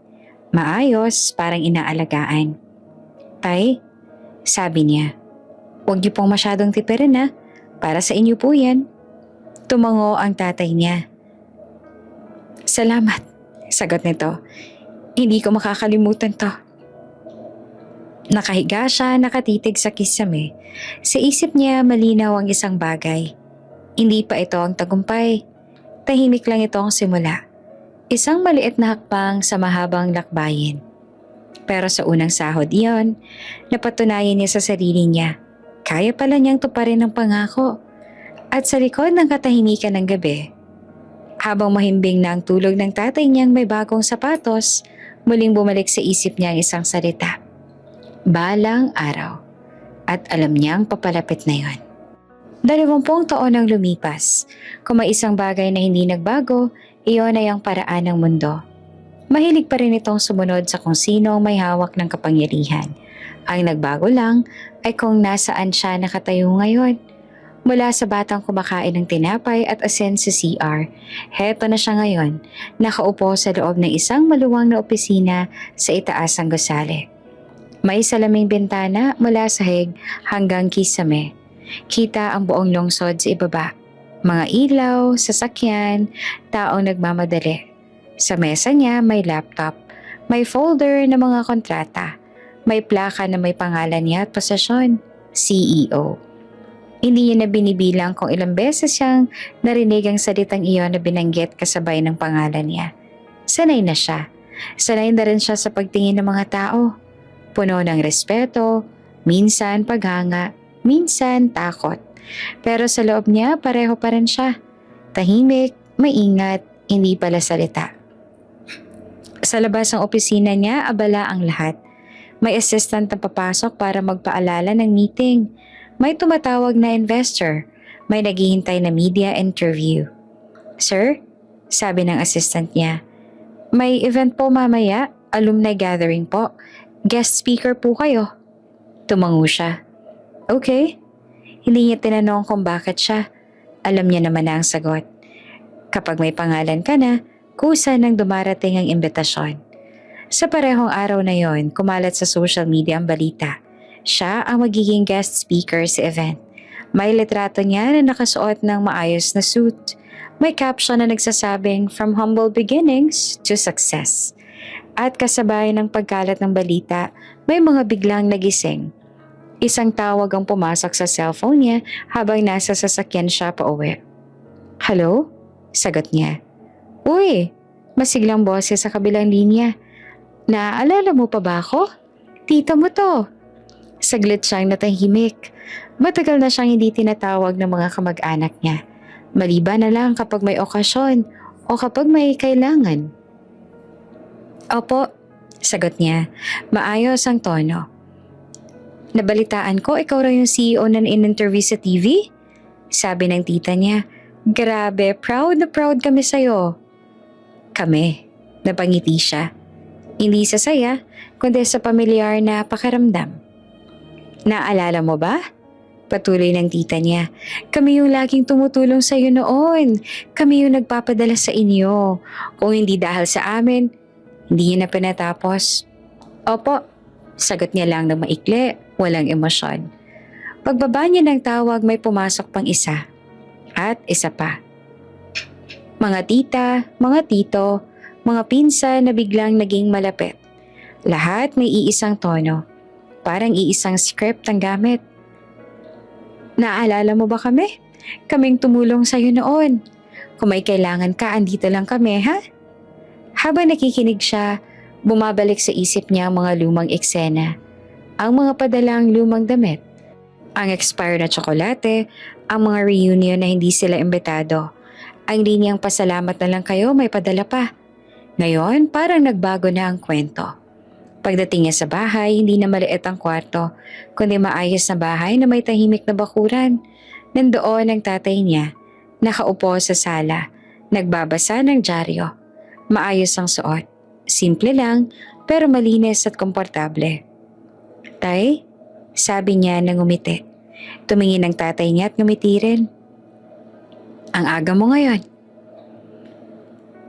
Maayos, parang inaalagaan. Tay, sabi niya, huwag niyo pong masyadong tipirin na, para sa inyo po yan. Tumango ang tatay niya. Salamat, sagot nito. Hindi ko makakalimutan to. Nakahiga siya, nakatitig sa kisame. Sa isip niya malinaw ang isang bagay. Hindi pa ito ang tagumpay. Tahimik lang ito ang simula. Isang maliit na hakbang sa mahabang lakbayin. Pero sa unang sahod iyon, napatunayan niya sa sarili niya. Kaya pala niyang tuparin ang pangako. At sa likod ng katahimikan ng gabi, habang mahimbing na ang tulog ng tatay niyang may bagong sapatos, muling bumalik sa isip niya ang isang salita. Balang araw. At alam niyang papalapit na yon. 20 taon ang lumipas. Kung may isang bagay na hindi nagbago, iyon ay ang paraan ng mundo. Mahilig pa rin itong sumunod sa kung sino ang may hawak ng kapangyarihan. Ang nagbago lang ay kung nasaan siya nakatayo ngayon. Mula sa batang kumakain ng tinapay at asin sa CR, heto na siya ngayon, nakaupo sa loob ng isang maluwang na opisina sa itaas ng gusali. May salaming bintana mula sahig hanggang kisame. Kita ang buong lungsod sa ibaba. Mga ilaw, sasakyan, taong nagmamadali. Sa mesa niya may laptop, may folder na mga kontrata, may plaka na may pangalan niya at posisyon, CEO. Hindi niya na binibilang kung ilang beses siyang narinig ang salitang iyon na binanggit kasabay ng pangalan niya. Sanay na siya. Sanay na rin siya sa pagtingin ng mga tao. Puno ng respeto, minsan paghanga, minsan takot. Pero sa loob niya pareho pa rin siya. Tahimik, maingat, hindi pala salita. Sa labas ng opisina niya, abala ang lahat. May assistant na papasok para magpaalala ng meeting. May tumatawag na investor. May naghihintay na media interview. Sir, sabi ng assistant niya, may event po mamaya, alumni gathering po. Guest speaker po kayo. Tumango siya. Okay. Hindi niya tinanong kung bakit siya. Alam niya naman na ang sagot. Kapag may pangalan ka na, kusa nang dumarating ang imbitasyon. Sa parehong araw na yon, kumalat sa social media ang balita. Siya ang magiging guest speaker sa event. May litrato niya na nakasuot ng maayos na suit. May caption na nagsasabing, "From humble beginnings to success." At kasabay ng pagkalat ng balita, may mga biglang nagising. Isang tawag ang pumasok sa cellphone niya habang nasa sasakyan siya pauwi. Hello? Sagot niya. Uy, masiglang boses sa kabilang linya. Naaalala mo pa ba ako? Tita mo to. Saglit siyang natahimik. Matagal na siyang hindi tinatawag ng mga kamag-anak niya. Maliban na lang kapag may okasyon o kapag may kailangan. Opo, sagot niya. Maayos ang tono. Nabalitaan ko ikaw raw yung CEO na in-interview sa TV? Sabi ng tita niya. Grabe, proud na proud kami sa'yo. Kami, napangiti siya. Hindi sa saya, kundi sa pamilyar na pakiramdam. Naalala mo ba? Patuloy ng tita niya. Kami yung laging tumutulong sa iyo noon. Kami yung nagpapadala sa inyo. Kung hindi dahil sa amin, hindi niya na pinatapos. Opo, sagot niya lang ng maikli, walang emosyon. Pagbaba niya ng tawag may pumasok pang isa. At isa pa. Mga tita, mga tito, mga pinsan na biglang naging malapit. Lahat may iisang tono. Parang iisang script ang gamit. Naalala mo ba kami? Kaming tumulong sa'yo noon. Kung may kailangan ka, andito lang kami, ha? Habang nakikinig siya, bumabalik sa isip niya ang mga lumang eksena. Ang mga padalang lumang damit. Ang expired na tsokolate, ang mga reunion na hindi sila imbitado. Ang linyang pasalamat na lang kayo may padala pa. Ngayon, parang nagbago na ang kwento. Pagdating niya sa bahay, hindi na maliit ang kwarto, kundi maayos na bahay na may tahimik na bakuran. Nandoon ang tatay niya, nakaupo sa sala, Nagbabasa ng dyaryo. Maayos ang suot. Simple lang, pero malinis at komportable. Tay, sabi niya nang ngumiti. Tumingin ang tatay niya at ngumiti rin. Ang aga mo ngayon.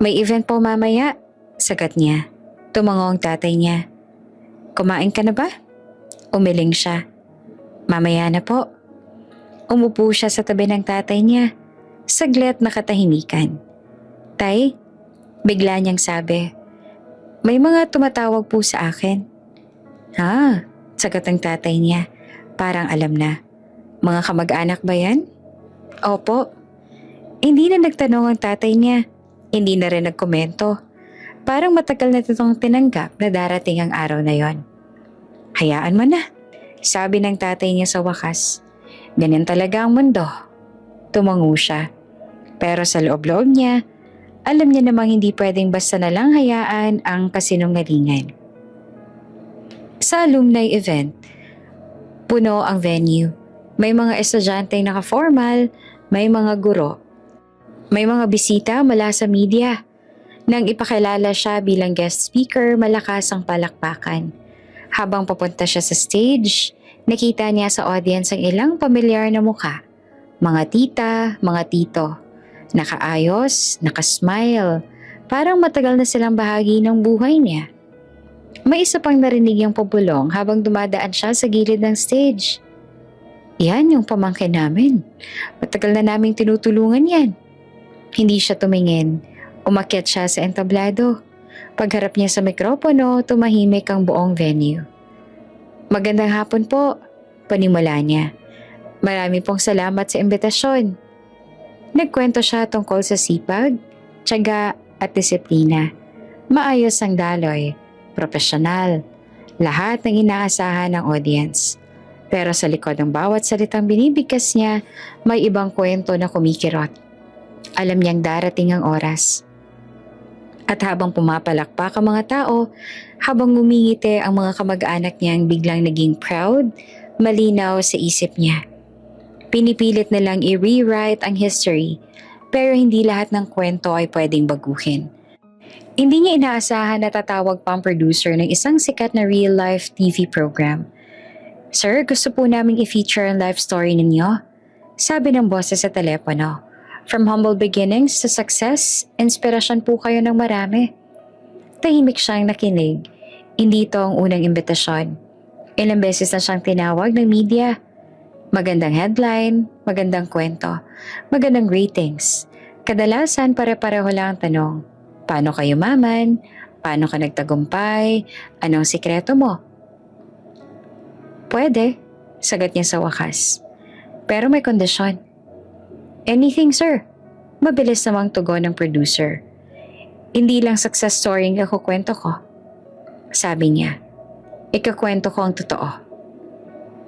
May event po mamaya, sagat niya. Tumango ang tatay niya. Kumain ka na ba? Umiling siya. Mamaya na po. Umupo siya sa tabi ng tatay niya. Saglit na katahimikan. Tay, bigla niyang sabi, may mga tumatawag po sa akin. Ha? Sagot ang tatay niya. Parang alam na. Mga kamag-anak ba yan? Opo. Hindi na nagtanong ang tatay niya. Hindi na rin nagkomento. Parang matagal na itong tinanggap na darating ang araw na yon. Hayaan mo na, sabi ng tatay niya sa wakas. Ganyan talaga ang mundo. Tumango siya. Pero sa loob-loob niya, alam niya namang hindi pwedeng basta na lang hayaan ang kasinungalingan. Sa alumni event, puno ang venue. May mga estudyanteng naka-formal, may mga guro. May mga bisita mula sa media. Nang ipakilala siya bilang guest speaker, malakas ang palakpakan. Habang papunta siya sa stage, nakita niya sa audience ang ilang pamilyar na mukha. Mga tita, mga tito. Nakaayos, nakasmile. Parang matagal na silang bahagi ng buhay niya. May isa pang narinig yung pabulong habang dumadaan siya sa gilid ng stage. Yan yung pamangkin namin. Matagal na naming tinutulungan yan. Hindi siya tumingin. Umakyat siya sa entablado. Pagharap niya sa mikropono, tumahimik ang buong venue. Magandang hapon po, panimula niya. Marami pong salamat sa imbitasyon. Nagkwento siya tungkol sa sipag, tiyaga at disiplina. Maayos ang daloy, profesional, lahat ng inaasahan ng audience. Pero sa likod ng bawat salitang binibigkas niya, may ibang kwento na kumikirot. Alam niyang darating ang oras. At habang pumapalakpak ang mga tao, habang ngumingiti ang mga kamag-anak niyang biglang naging proud, malinaw sa isip niya. Pinipilit nilang i-rewrite ang history, pero hindi lahat ng kwento ay pwedeng baguhin. Hindi niya inaasahan na tatawag pa ang producer ng isang sikat na real-life TV program. Sir, gusto po naming i-feature ang life story ninyo. Sabi ng boses sa telepono. From humble beginnings to success, inspirasyon po kayo ng marami. Tahimik siyang nakinig. Hindi ito ang unang imbitasyon. Ilang beses na siyang tinawag ng media. Magandang headline, magandang kwento, magandang ratings. Kadalasan pare-pareho lang ang tanong. Paano kayo maman? Paano ka nagtagumpay? Anong sikreto mo? Pwede, sagot niya sa wakas. Pero may kondisyon. Anything, sir. Mabilis namang tugon ng producer. Hindi lang success story ang ikukwento ko. Sabi niya, ikakwento ko ang totoo.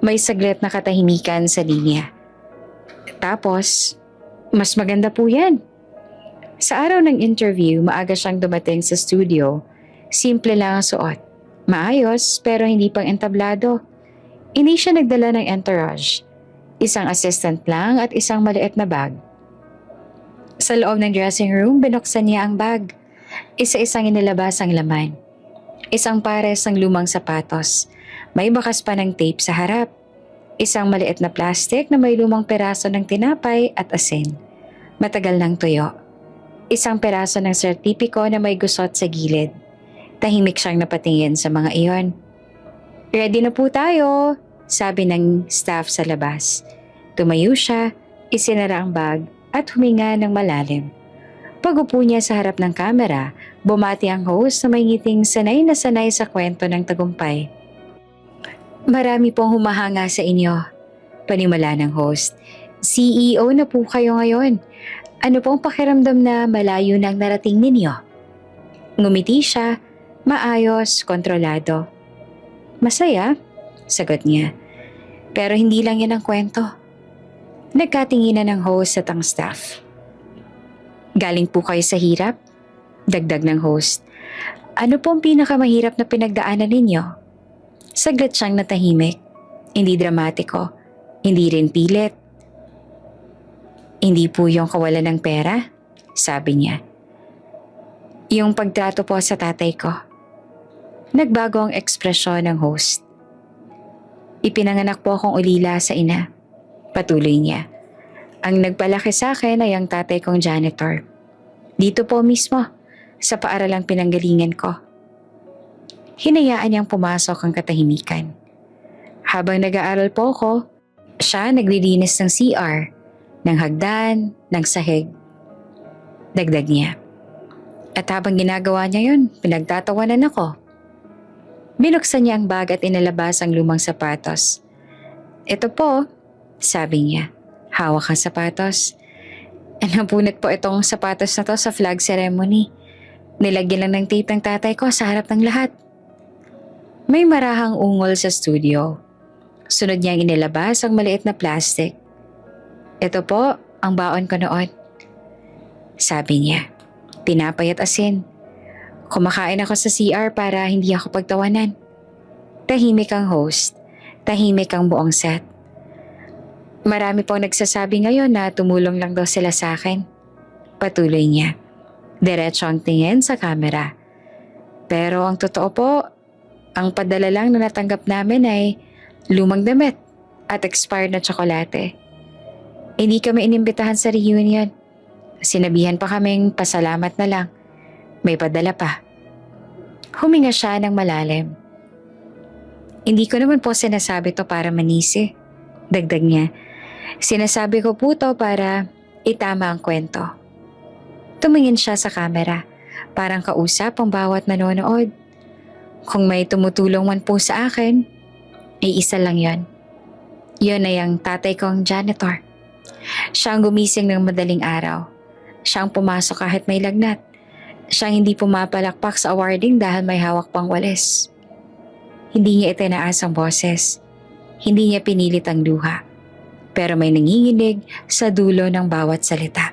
May saglit na katahimikan sa linya. Tapos, mas maganda po yan. Sa araw ng interview, maaga siyang dumating sa studio. Simple lang ang suot. Maayos pero hindi pang entablado. Hindi siya nagdala ng entourage. Isang assistant lang at isang maliit na bag. Sa loob ng dressing room, binuksan niya ang bag. Isa-isang inilabas ang laman. Isang pares ng lumang sapatos. May bakas pa ng tape sa harap. Isang maliit na plastic na may lumang peraso ng tinapay at asin. Matagal ng tuyo. Isang peraso ng sertipiko na may gusot sa gilid. Tahimik siyang napatingin sa mga iyon. Ready na po tayo, sabi ng staff sa labas. Tumayo siya, isinara ang bag at huminga ng malalim. Pag-upo niya sa harap ng kamera, bumati ang host na may ngiting sanay na sanay sa kwento ng tagumpay. Marami pong humahanga sa inyo, panimula ng host. CEO na po kayo ngayon. Ano pong pakiramdam na malayo nang narating ninyo? Ngumiti siya, maayos, kontrolado. Masaya, sagot niya. Pero hindi lang yan ang kwento. Nagkatinginan ng host at ang staff. Galing po kayo sa hirap? Dagdag ng host. Ano po ang pinakamahirap na pinagdaanan ninyo? Saglit siyang natahimik. Hindi dramatiko. Hindi rin pilit. Hindi po yung kawalan ng pera? sabi niya. Yung pagtrato po sa tatay ko. Nagbago ang ekspresyon ng host. Ipinanganak po akong ulila sa ina. Patuloy niya. Ang nagpalaki sa akin ay ang tatay kong janitor. Dito po mismo, sa paaralang pinanggalingan ko. Hinayaan niyang pumasok ang katahimikan. Habang nag-aaral po ako, siya naglilinis ng CR, ng hagdan, ng sahig. Dagdag niya. At habang ginagawa niya yun, pinagtatawanan ako. Binuksan niya ang bag at inalabas ang lumang sapatos. Ito po, sabi niya, hawak ang sapatos. Napunit po itong sapatos na to sa flag ceremony. Nilagyan lang ng tape ng tatay ko sa harap ng lahat. May marahang ungol sa studio. Sunod niyang inilabas ang maliit na plastic. Ito po, ang baon ko noon. Sabi niya. Tinapay at asin. Kumakain ako sa CR para hindi ako pagtawanan. Tahimik ang host. Tahimik ang buong set. Marami pong nagsasabi ngayon na tumulong lang daw sila sa akin. Patuloy niya. Diretso ang tingin sa kamera. Pero ang totoo po, ang padala lang na natanggap namin ay lumang damit at expired na tsokolate. Hindi kami inimbitahan sa reunion. Sinabihan pa kaming pasalamat na lang. May padala pa. Huminga siya ng malalim. Hindi ko naman po sinasabi to para manisi. Dagdag niya. Sinasabi ko po to para itama ang kwento. Tumingin siya sa kamera. Parang kausap ang bawat nanonood. Kung may tumutulong man po sa akin, ay isa lang yon. Yon ay ang tatay kong janitor. Siya ang gumising ng madaling araw. Siyang pumasok kahit may lagnat. Siyang hindi pumapalakpak sa awarding dahil may hawak pang walis. Hindi niya itinaas ang boses. Hindi niya pinilit ang luha. Pero may nanginginig sa dulo ng bawat salita.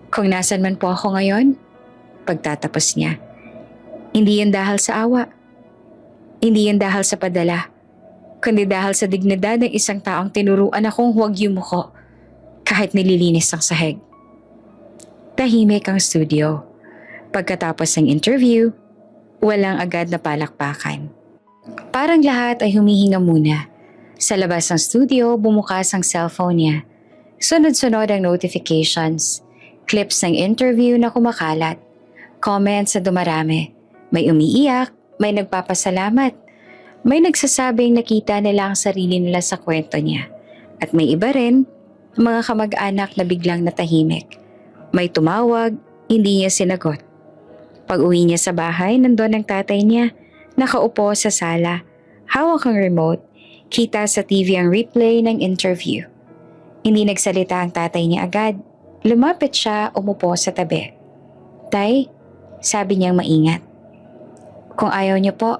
Kung nasan man po ako ngayon, pagtatapos niya. Hindi yan dahil sa awa. Hindi yan dahil sa padala. Kundi dahil sa dignidad ng isang taong tinuruan akong huwag yumuko kahit nililinis ang sahig. Tahimik ang studio. Pagkatapos ng interview, walang agad na palakpakan. Parang lahat ay humihinga muna. Sa labas ng studio, bumukas ang cellphone niya. Sunod-sunod ang notifications, clips ng interview na kumakalat, comments na dumarami. May umiiyak, may nagpapasalamat, may nagsasabing nakita nila ang sarili nila sa kwento niya. At may iba rin, mga kamag-anak na biglang natahimik. May tumawag, hindi niya sinagot. Pag-uwi niya sa bahay, nandun ang tatay niya, nakaupo sa sala, hawak ang remote, kita sa TV ang replay ng interview. Hindi nagsalita ang tatay niya agad. Lumapit siya, umupo sa tabi. Tay, sabi niyang maingat. Kung ayaw niyo po,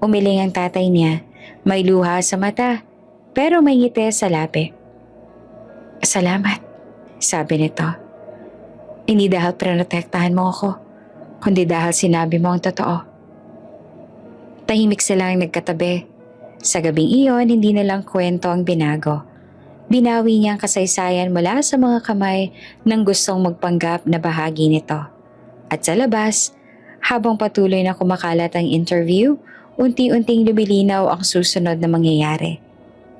umiling ang tatay niya. May luha sa mata, pero may ngiti sa labi. Salamat, sabi nito. Hindi dahil prinotektahan mo ako, kundi dahil sinabi mo ang totoo. Tahimik silang nagkatabi. Sa gabing iyon, hindi na lang kwento ang binago. Binawi niya ang kasaysayan mula sa mga kamay ng gustong magpanggap na bahagi nito. At sa labas, habang patuloy na kumakalat ang interview, unti-unting lumilinaw ang susunod na mangyayari.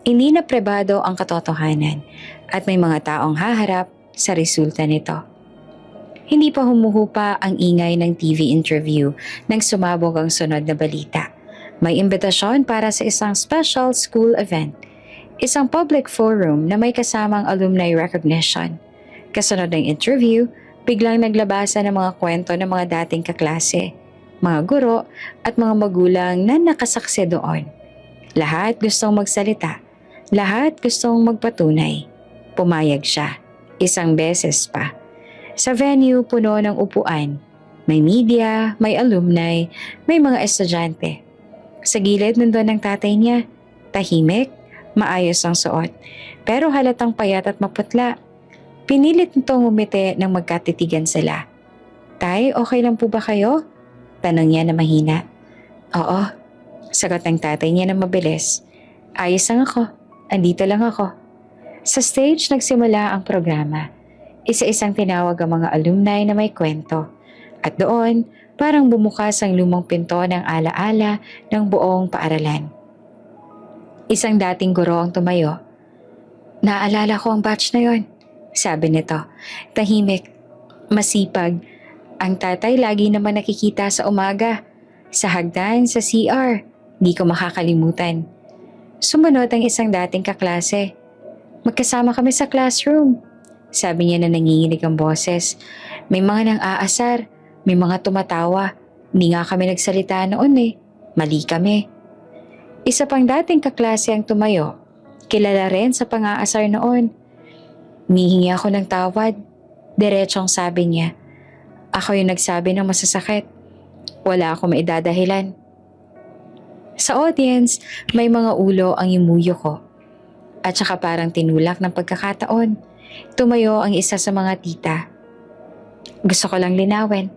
Hindi na prebado ang katotohanan at may mga taong haharap sa resulta nito. Hindi pa humuhupa ang ingay ng TV interview nang sumabog ang sunod na balita. May imbitasyon para sa isang special school event. Isang public forum na may kasamang alumni recognition. Kasunod ng interview, biglang naglabasan ng mga kwento ng mga dating kaklase, mga guro at mga magulang na nakasaksi doon. Lahat gustong magsalita. Lahat gustong magpatunay. Pumayag siya. Isang beses pa. Sa venue, puno ng upuan. May media, may alumni, may mga estudyante. Sa gilid nandun ang tatay niya. Tahimik, maayos ang suot. Pero halatang payat at maputla. Pinilit nitong umiti nang magkatitigan sila. Tay, okay lang po ba kayo? Tanong niya na mahina. Oo, sagot ng tatay niya na mabilis. Ayos lang ako, andito lang ako. Sa stage nagsimula ang programa. Isa-isang tinawag ang mga alumni na may kwento. At doon, parang bumukas ang lumang pinto ng alaala ng buong paaralan. Isang dating guro ang tumayo. Naalala ko ang batch na yon, sabi nito. Tahimik, masipag. Ang tatay lagi naman nakikita sa umaga. Sa hagdan, sa CR. Di ko makakalimutan. Sumunod ang isang dating kaklase. Magkasama kami sa classroom. Sabi niya na nanginginig ang boses. May mga nang aasar, may mga tumatawa. Hindi nga kami nagsalita noon eh. Mali kami. Isa pang dating kaklase ang tumayo. Kilala rin sa pang-aasar noon. Mihingi ako ng tawad. Diretsong sabi niya. Ako yung nagsabi ng masasakit. Wala akong maidadahilan. Sa audience, may mga ulo ang imuyo ko. At saka parang tinulak ng pagkakataon. Tumayo ang isa sa mga tita. Gusto ko lang linawin.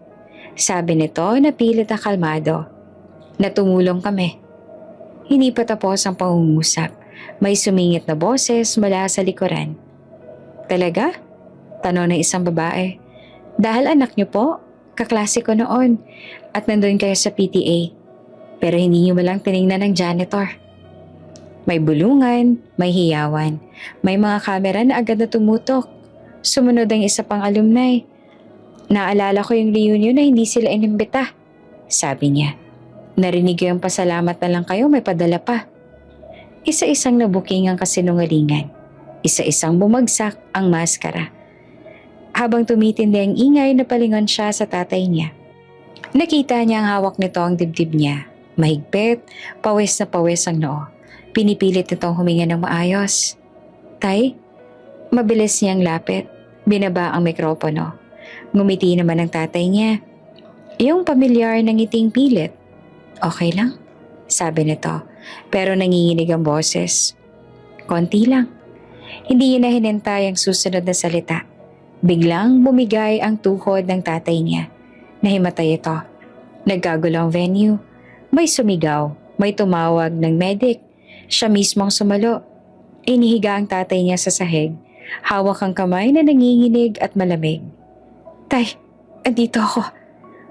Sabi nito na pilit na kalmado. Natumulong kami. Hindi pa tapos ang pangungusap. May sumingit na boses mula sa likuran. Talaga? Tanong ng isang babae. Dahil anak niyo po, kaklase ko noon. At nandun kayo sa PTA. Pero hindi niyo malang tiningnan ng janitor. May bulungan, may hiyawan, may mga kamera na agad na tumutok. Sumunod ang isa pang alumni. Naalala ko yung reunion na hindi sila inimbita. Sabi niya, narinig ko yung pasalamat na lang kayo, may padala pa. Isa-isang nabuking ang kasinungalingan. Isa-isang bumagsak ang maskara. Habang tumitindi ang ingay, napalingon siya sa tatay niya. Nakita niya ang hawak nito ang dibdib niya. Mahigpit, pawis na pawis ang noo. Pinipilit nitong huminga ng maayos. Tay, mabilis niyang lapit. Binaba ang mikropono. Ngumiti naman ang tatay niya. Yung pamilyar na ngiting pilit. Okay lang, sabi nito. Pero nanginginig ang boses. Konti lang. Hindi niya na hinintay ang susunod na salita. Biglang bumigay ang tuhod ng tatay niya. Nahimatay ito. Nagkagulo ang venue. May sumigaw. May tumawag ng medic. Siya mismo ang sumalo. Inihiga ang tatay niya sa sahig. Hawak ang kamay na nanginginig at malamig. Tay, andito ako.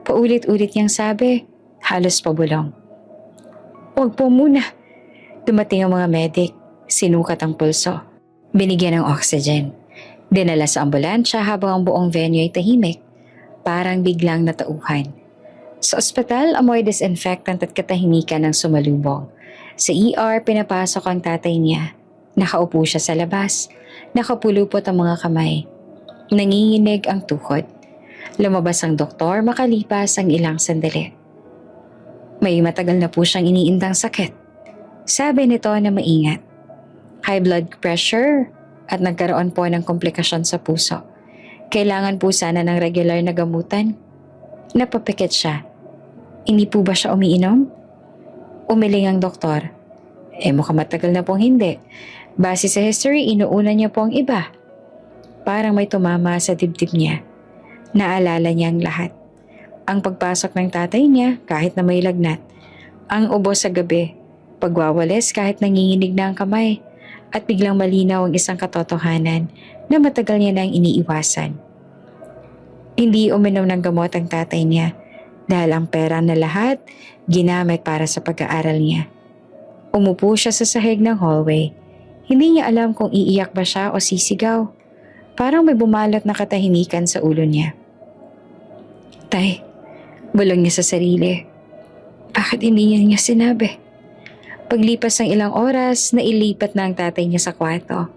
Paulit-ulit niyang sabi. Halos pabulong. Huwag po muna. Dumating ang mga medic. Sinukat ang pulso. Binigyan ng oxygen. Dinala sa ambulansya habang ang buong venue ay tahimik. Parang biglang natauhan. Sa ospital, amoy disinfectant at katahimikan ng sumalubong. Sa ER, pinapasok ang tatay niya. Nakaupo siya sa labas. Nakapulupot ang mga kamay. Nanginginig ang tuhod. Lumabas ang doktor makalipas ang ilang sandali. May matagal na po siyang iniindang sakit. Sabi nito na maingat. High blood pressure at nagkaroon po ng komplikasyon sa puso. Kailangan po sana ng regular na gamutan. Napapikit siya. Hindi po ba siya umiinom? Umiling ang doktor. Mukhang matagal na pong hindi. Base sa history, inuuna niya po ang iba. Parang may tumama sa dibdib niya. Naalala niya ang lahat. Ang pagpasok ng tatay niya kahit na may lagnat. Ang ubo sa gabi. Pagwawalis kahit nanginginig na ang kamay. At biglang malinaw ang isang katotohanan na matagal niya nang iniiwasan. Hindi uminom ng gamot ang tatay niya dahil ang pera na lahat ginamit para sa pag-aaral niya. Umupo siya sa sahig ng hallway. Hindi niya alam kung iiyak ba siya o sisigaw. Parang may bumalot na katahimikan sa ulo niya. Tay, bulong niya sa sarili. Bakit hindi niya sinabi? Paglipas ng ilang oras, nailipat na ang tatay niya sa kwarto.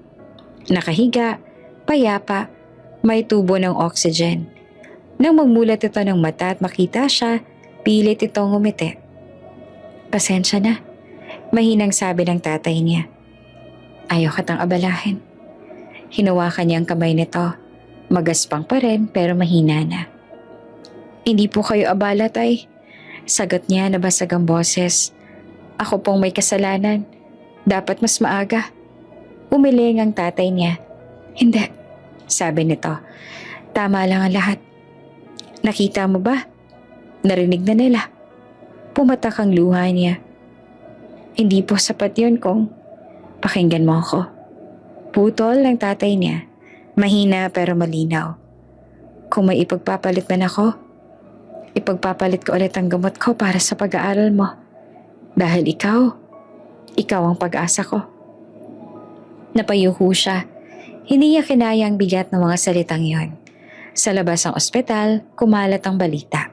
Nakahiga, payapa, may tubo ng oxygen. Nang magmulat ito ng mata at makita siya, pilit itong ngumiti. Pasensya na, mahinang sabi ng tatay niya. Ayaw katang abalahin. Hinawakan niya ang kamay nito. Magaspang pa rin pero mahina na. Hindi po kayo abala, tay. Sagot niya na basag ang boses. Ako pong may kasalanan. Dapat mas maaga. Umiling ang tatay niya. Hindi, sabi nito. Tama lang ang lahat. Nakita mo ba? Narinig na nila. Pumatak ang luha niya. Hindi po sapat yun kung pakinggan mo ako. Putol ng tatay niya. Mahina pero malinaw. Kung may ipagpapalit man ako, ipagpapalit ko ulit ang gamot ko para sa pag-aaral mo. Dahil ikaw ang pag-asa ko. Napayuho siya. Hindi niya kinaya ang bigat ng mga salitang yon. Sa labas ng ospital, kumalat ang balita.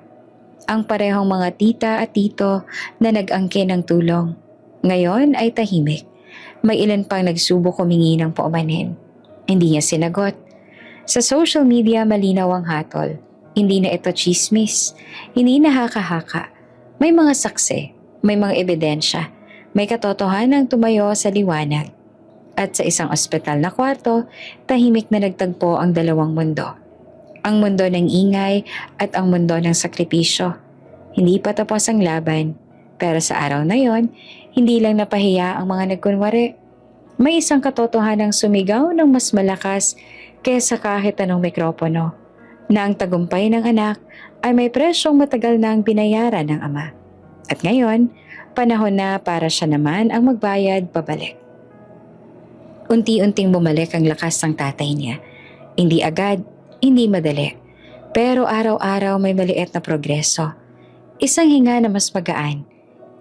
Ang parehong mga tita at tito na nag-angkin ng tulong. Ngayon ay tahimik. May ilan pang nagsubok humingi ng paumanhin. Hindi niya sinagot. Sa social media malinaw ang hatol. Hindi na ito chismis. Hindi nakakahaka. May mga saksi. May mga ebidensya. May katotohanang tumayo sa liwanag. At sa isang ospital na kwarto, tahimik na nagtagpo ang dalawang mundo. Ang mundo ng ingay at ang mundo ng sakripisyo. Hindi pa tapos ang laban. Pero sa araw na yon, hindi lang napahiya ang mga nagkunwari. May isang katotohanang sumigaw ng mas malakas kaysa kahit anong mikropono, na ang tagumpay ng anak ay may presyong matagal na ang binayaran ng ama. At ngayon, panahon na para siya naman ang magbayad pabalik. Unti-unting bumalik ang lakas ng tatay niya. Hindi agad, hindi madali. Pero araw-araw may maliit na progreso. Isang hinga na mas magaan,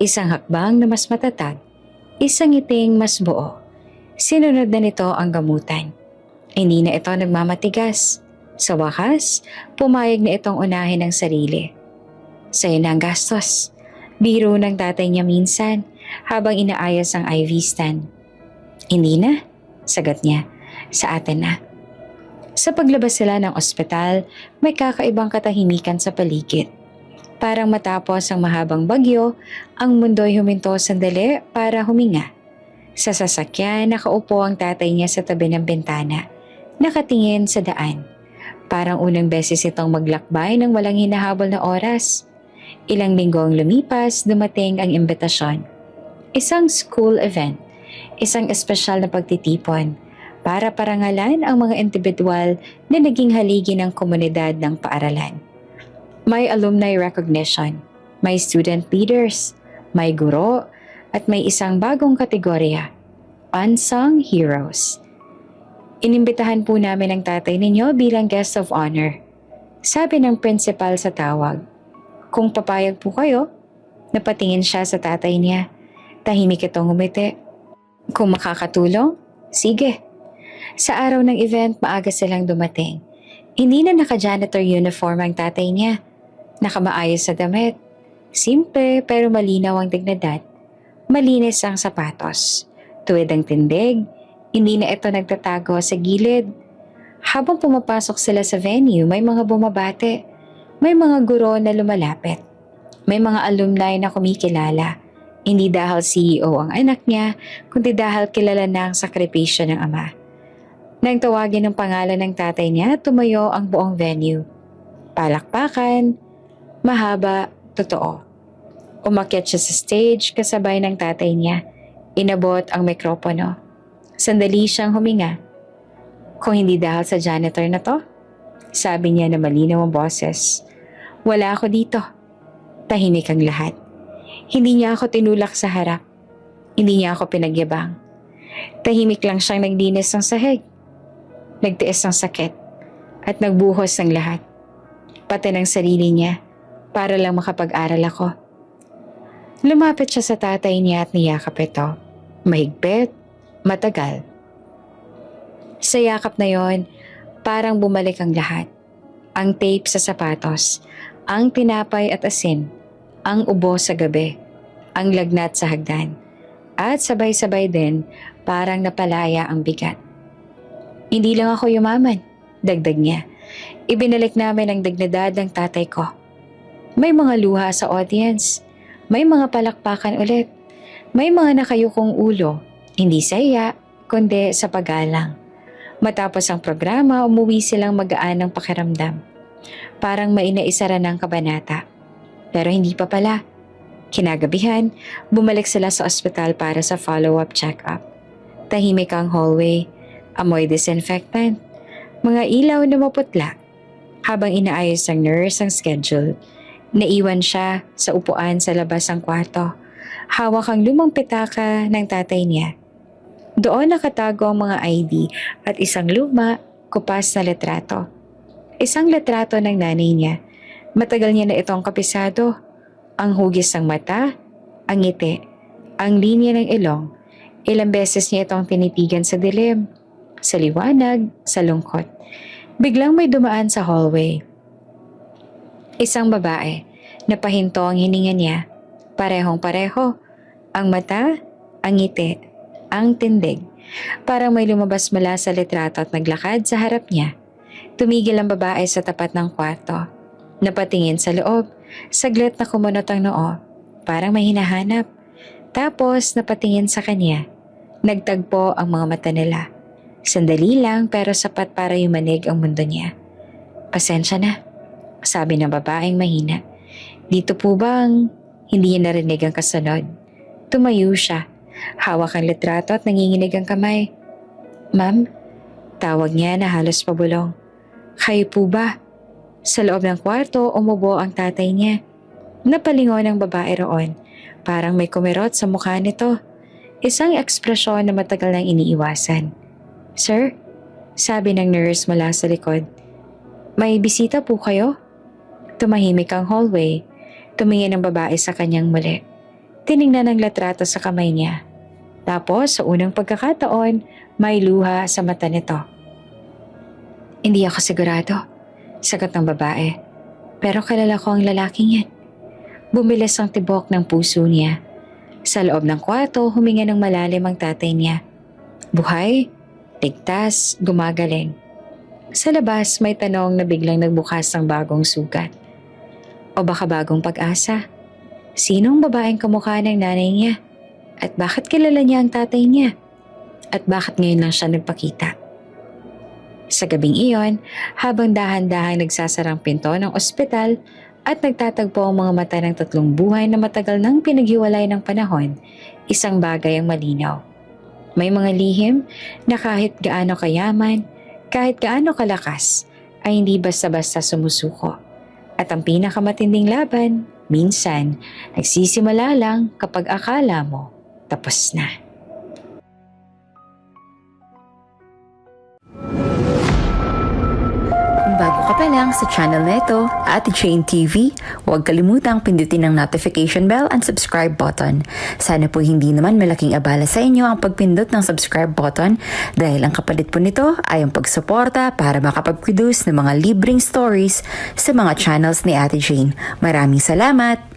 isang hakbang na mas matatag, isang ngiting mas buo. Sinunod na nito ang gamutan. Hindi na ito nagmamatigas. Sa wakas, pumayag na itong unahin ang sarili. Sa'yo na ang gastos. Biro ng tatay niya minsan habang inaayos ang IV stand. Hindi na, sagot niya. Sa atin na. Sa paglabas sila ng ospital, may kakaibang katahimikan sa paligid. Parang matapos ang mahabang bagyo, ang mundo'y huminto sandali para huminga. Sa sasakyan, nakaupo ang tatay niya sa tabi ng bintana, nakatingin sa daan. Parang unang beses itong maglakbay ng walang hinahabol na oras. Ilang linggo ang lumipas, dumating ang imbitasyon. Isang school event, isang espesyal na pagtitipon, para parangalan ang mga individual na naging haligi ng komunidad ng paaralan. May alumni recognition, may student leaders, may guro, at may isang bagong kategorya, Unsung Heroes. Inimbitahan po namin ang tatay ninyo bilang guest of honor. Sabi ng principal sa tawag. Kung papayag po kayo, napatingin siya sa tatay niya. Tahimik itong ngumiti. Kung makakatulong, sige. Sa araw ng event, maaga silang dumating. Hindi na naka-janitor uniform ang tatay niya. Nakamaayos sa damit. Simple pero malinaw ang dignidad. Malinis ang sapatos. Tuwid ang tindig. Hindi na ito nagtatago sa gilid. Habang pumapasok sila sa venue, may mga bumabate. May mga guro na lumalapit. May mga alumni na kumikilala. Hindi dahil CEO ang anak niya, kundi dahil kilala na ang sakripisyo ng ama. Nang tawagin ang pangalan ng tatay niya, tumayo ang buong venue. Palakpakan, mahaba, totoo. Umakyat siya sa stage kasabay ng tatay niya. Inabot ang mikropono. Sandali siyang huminga. Kung hindi dahil sa janitor na to, sabi niya na malinaw ang boses. Wala ako dito. Tahimik ang lahat. Hindi niya ako tinulak sa harap. Hindi niya ako pinagyabang. Tahimik lang siyang naglinis ng sahig. Nagtiis ng sakit. At nagbuhos ng lahat. Pati ng sarili niya para lang makapag-aral ako. Lumapit siya sa tatay niya at niyakap ito. Mahigpit, matagal. Sa yakap na yon, parang bumalik ang lahat. Ang tape sa sapatos, ang tinapay at asin, ang ubo sa gabi, ang lagnat sa hagdan. At sabay-sabay din, parang napalaya ang bigat. Hindi lang ako yumaman, dagdag niya. Ibinalik namin ang dignidad ng tatay ko. May mga luha sa audience. May mga palakpakan ulit. May mga nakayukong ulo. Hindi sa iya, kundi sa paggalang. Matapos ang programa, umuwi silang magaan ng pakiramdam. Parang mainaisara ng kabanata. Pero hindi pa pala. Kinagabihan, bumalik sila sa ospital para sa follow-up check-up. Tahimik ang hallway, amoy disinfectant, mga ilaw na maputla. Habang inaayos ng nurse ang schedule, naiwan siya sa upuan sa labas ng kwarto. Hawak ang lumang pitaka ng tatay niya. Doon nakatago ang mga ID at isang luma kupas na litrato. Isang litrato ng nanay niya. Matagal niya na itong kapisado. Ang hugis ng mata, ang ngiti, ang linya ng ilong. Ilang beses niya itong tinitigan sa dilim, sa liwanag, sa lungkot. Biglang may dumaan sa hallway. Isang babae. Napahinto ang hininga niya. Parehong-pareho. Ang mata, ang ngiti, ang tindig. Parang may lumabas mula sa litrato at naglakad sa harap niya. Tumigil ang babae sa tapat ng kwarto. Napatingin sa loob. Saglit na kumunot ang noo. Parang may hinahanap. Tapos napatingin sa kanya. Nagtagpo ang mga mata nila. Sandali lang pero sapat para yumanig ang mundo niya. Pasensya na, sabi ng babaeng mahina. Dito po bang hindi niya narinig ang kasunod? Tumayo siya. Hawak ang litrato at nanginginig ang kamay. Ma'am, tawag niya na halos pabulong. Kayo po ba? Sa loob ng kwarto, umubo ang tatay niya. Napalingon ang babae roon. Parang may kumirot sa mukha nito. Isang ekspresyon na matagal nang iniiwasan. Sir, sabi ng nurse mula sa likod. May bisita po kayo? Tumahimik ang hallway. Tumingin ang babae sa kanyang muli. Tiningnan ang litrato sa kamay niya. Tapos sa unang pagkakataon, may luha sa mata nito. Hindi ako sigurado, sagot ng babae. Pero kilala ko ang lalaking yan. Bumilis ang tibok ng puso niya. Sa loob ng kwarto, huminga ng malalim ang tatay niya. Buhay, ligtas, gumagaling. Sa labas, may tanong na biglang nagbukas ng bagong sugat. O baka bagong pag-asa? Sinong babaeng kamukha ng nanay niya? At bakit kilala niya ang tatay niya? At bakit ngayon lang siya nagpakita? Sa gabing iyon, habang dahan-dahan nagsasarang pinto ng ospital at nagtatagpo ang mga mata ng tatlong buhay na matagal nang pinaghiwalay ng panahon, isang bagay ang malinaw. May mga lihim na kahit gaano kayaman, kahit gaano kalakas, ay hindi basta-basta sumusuko. At ang pinakamatinding laban, minsan, nagsisimula lang kapag akala mo tapos na. Kung bago ka pa lang sa channel na ito, Ate Jane TV, huwag kalimutang pindutin ang notification bell and subscribe button. Sana po hindi naman malaking abala sa inyo ang pagpindot ng subscribe button dahil ang kapalit po nito ay ang pagsuporta para makapag-produce ng mga libreng stories sa mga channels ni Ate Jane. Maraming salamat!